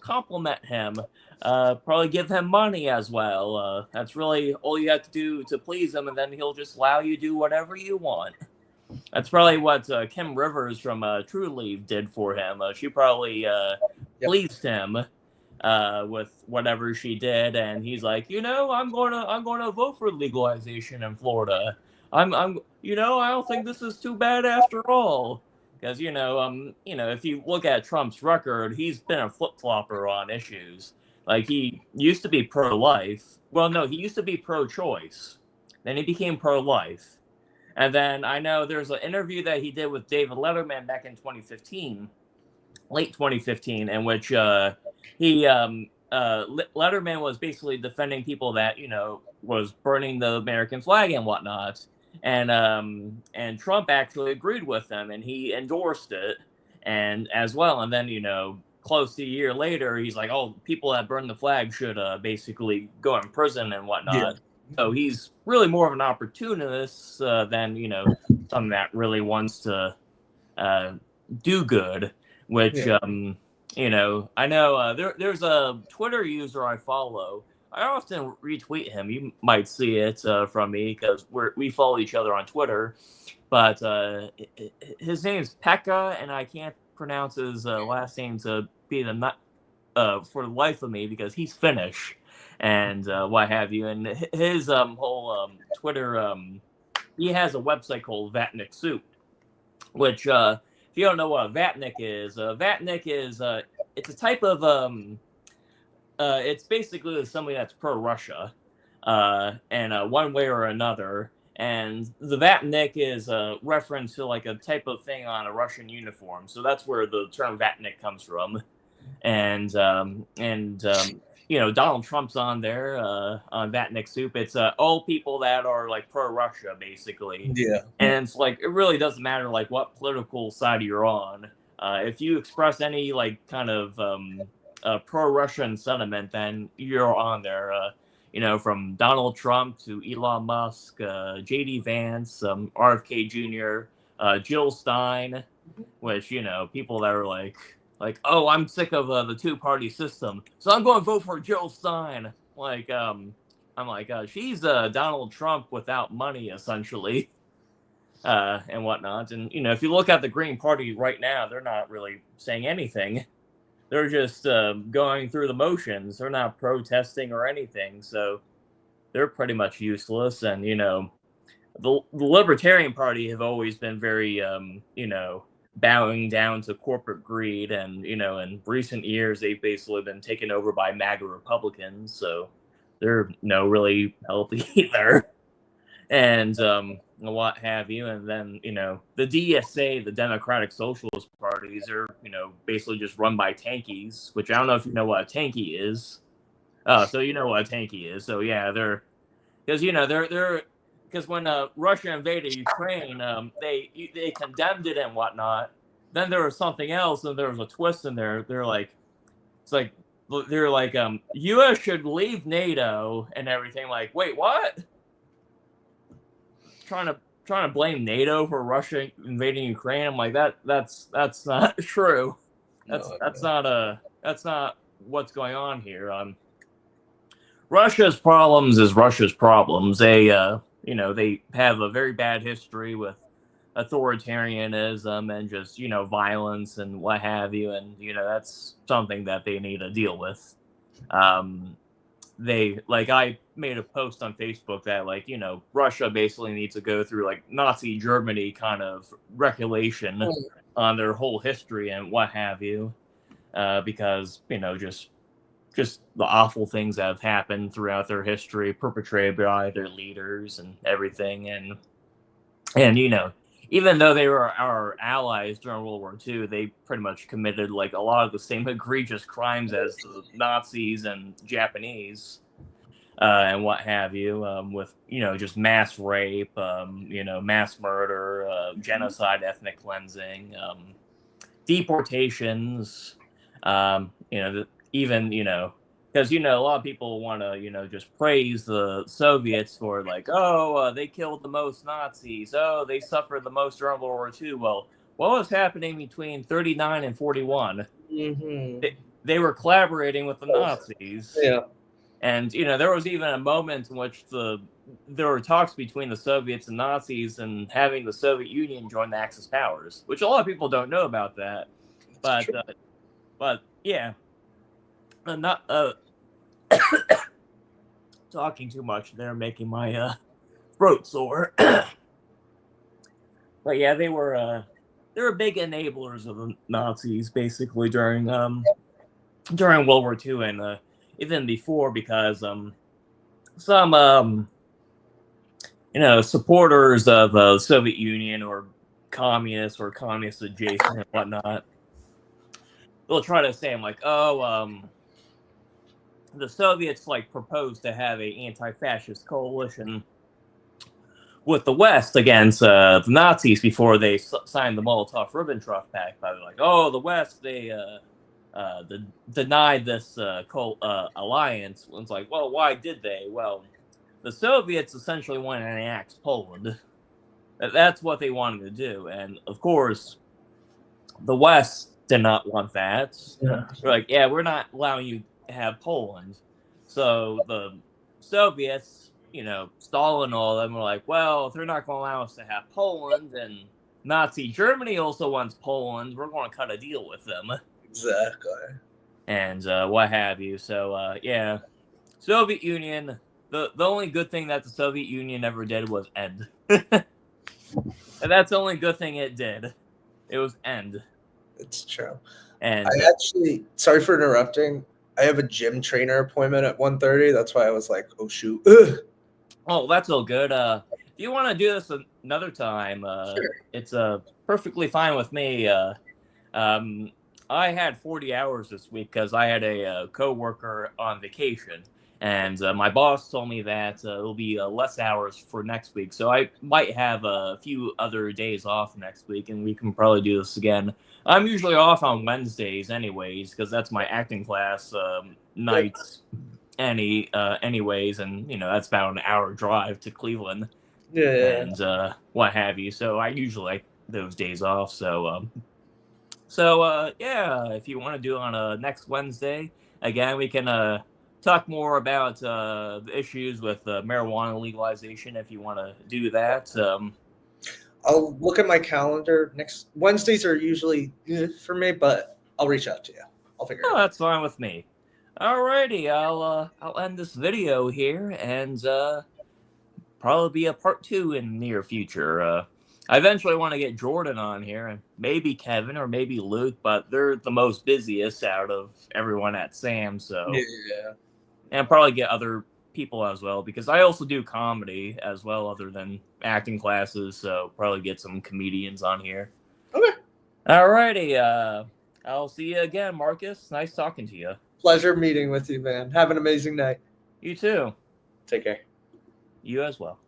compliment him, probably give him money as well. That's really all you have to do to please him, and then he'll just allow you to do whatever you want. That's probably what Kim Rivers from True Leave did for him. She probably pleased him with whatever she did, and he's like, I'm gonna vote for legalization in Florida. I don't think this is too bad after all. Because if you look at Trump's record, he's been a flip-flopper on issues. Like, he used to be pro-life. Well, no, he used to be pro-choice. Then he became pro-life. And then I know there's an interview that he did with David Letterman back in 2015, late 2015, in which Letterman was basically defending people that was burning the American flag and whatnot, and Trump actually agreed with them, and he endorsed it, and as well. And then close to a year later, he's like, "Oh, people that burn the flag should basically go in prison and whatnot." Yeah. So he's really more of an opportunist than someone that really wants to do good. Which I know there's a Twitter user I follow. I often retweet him. You might see it from me because we follow each other on Twitter. But his name's Pekka, and I can't pronounce his last name to be the for the life of me because he's Finnish and what have you. And his whole Twitter, he has a website called Vatnik Soup, which if you don't know what Vatnik is it's a type of it's basically somebody that's pro-Russia, and one way or another. And the Vatnik is a reference to like a type of thing on a Russian uniform, so that's where the term Vatnik comes from. And Donald Trump's on there on Vatnik Soup. It's all people that are like pro-Russia, basically. Yeah. And it's like it really doesn't matter like what political side you're on. If you express any like kind of pro-Russian sentiment, then you're on there. From Donald Trump to Elon Musk, J.D. Vance, RFK Jr., Jill Stein, which people that are like, oh, I'm sick of the two-party system, so I'm going to vote for Jill Stein. I'm like, she's Donald Trump without money, essentially, and whatnot. And if you look at the Green Party right now, they're not really saying anything. They're just going through the motions. They're not protesting or anything, so they're pretty much useless. And the Libertarian Party have always been very bowing down to corporate greed, and in recent years they've basically been taken over by MAGA Republicans, so they're really healthy either. And what have you. And then the DSA, the Democratic Socialist Parties, are basically just run by tankies, which I don't know if you know what a tanky is. So you know what a tanky is. So yeah, they're because when Russia invaded Ukraine, they condemned it and whatnot. Then there was something else, and there was a twist in there. They're like U.S. should leave NATO and everything. Like, wait, what? Trying to blame NATO for Russia invading Ukraine. I'm like, that's not true. That's not what's going on here. Russia's problems is Russia's problems. They they have a very bad history with authoritarianism and just violence and what have you, and that's something that they need to deal with. I made a post on Facebook that Russia basically needs to go through Nazi Germany kind of regulation on their whole history and what have you, because just the awful things that have happened throughout their history perpetrated by their leaders and everything. And even though they were our allies during World War II, they pretty much committed a lot of the same egregious crimes as the Nazis and Japanese, and what have you, with just mass rape, mass murder, genocide, ethnic cleansing, deportations, even because a lot of people want to just praise the Soviets for they killed the most Nazis, they suffered the most during World War II. Well, what was happening between 39 and 41? Mm-hmm. They were collaborating with the Nazis. Yeah. And there was even a moment in which there were talks between the Soviets and Nazis and having the Soviet Union join the Axis powers, which a lot of people don't know about that. But yeah, I'm not talking too much. They're making my throat sore. But yeah, they were big enablers of the Nazis basically during World War II and even before, because some supporters of the Soviet Union or communist adjacent and whatnot, they'll try to say, I'm like, the Soviets proposed to have a anti-fascist coalition with the West against the Nazis before they signed the Molotov-Ribbentrop Pact. But they're like, the West, they denied this alliance. It's like, well, why did they? Well, the Soviets essentially wanted to annex Poland. That's what they wanted to do. And of course, the West did not want that. Yeah. They're like, yeah, we're not allowing you to have Poland. So the Soviets, Stalin and all of them were like, well, if they're not going to allow us to have Poland, and Nazi Germany also wants Poland, we're going to cut a deal with them. Exactly. and what have you. So yeah, Soviet Union. The only good thing that the Soviet Union ever did was end. And that's the only good thing it did. It was end. It's true. I And actually, sorry for interrupting. I have a gym trainer appointment at 1:30. That's why I was like, oh shoot. Ugh. oh, that's all good. If you want to do this another time, Sure. it's perfectly fine with me. Um, I had 40 hours this week because I had a coworker on vacation, and my boss told me that it'll be less hours for next week. So I might have a few other days off next week, and we can probably do this again. I'm usually off on Wednesdays, anyways, because that's my acting class nights. Anyways, and that's about an hour drive to Cleveland Yeah. and what have you. So I usually like those days off. So yeah, if you want to do it on next Wednesday, again, we can talk more about the issues with marijuana legalization if you want to do that. I'll look at my calendar. Next Wednesdays are usually good for me, but I'll reach out to you. I'll figure it Oh, out. that's fine with me. Alrighty, I'll end this video here and probably be a part 2 in the near future. I eventually want to get Jordan on here, and maybe Kevin or maybe Luke, but they're the most busiest out of everyone at Sam, so Yeah. and probably get other people as well because I also do comedy as well, other than acting classes. So probably get some comedians on here. Okay. Alrighty, I'll see you again, Marcus. Nice talking to you. Pleasure meeting with you, man. Have an amazing night. You too. Take care. You as well.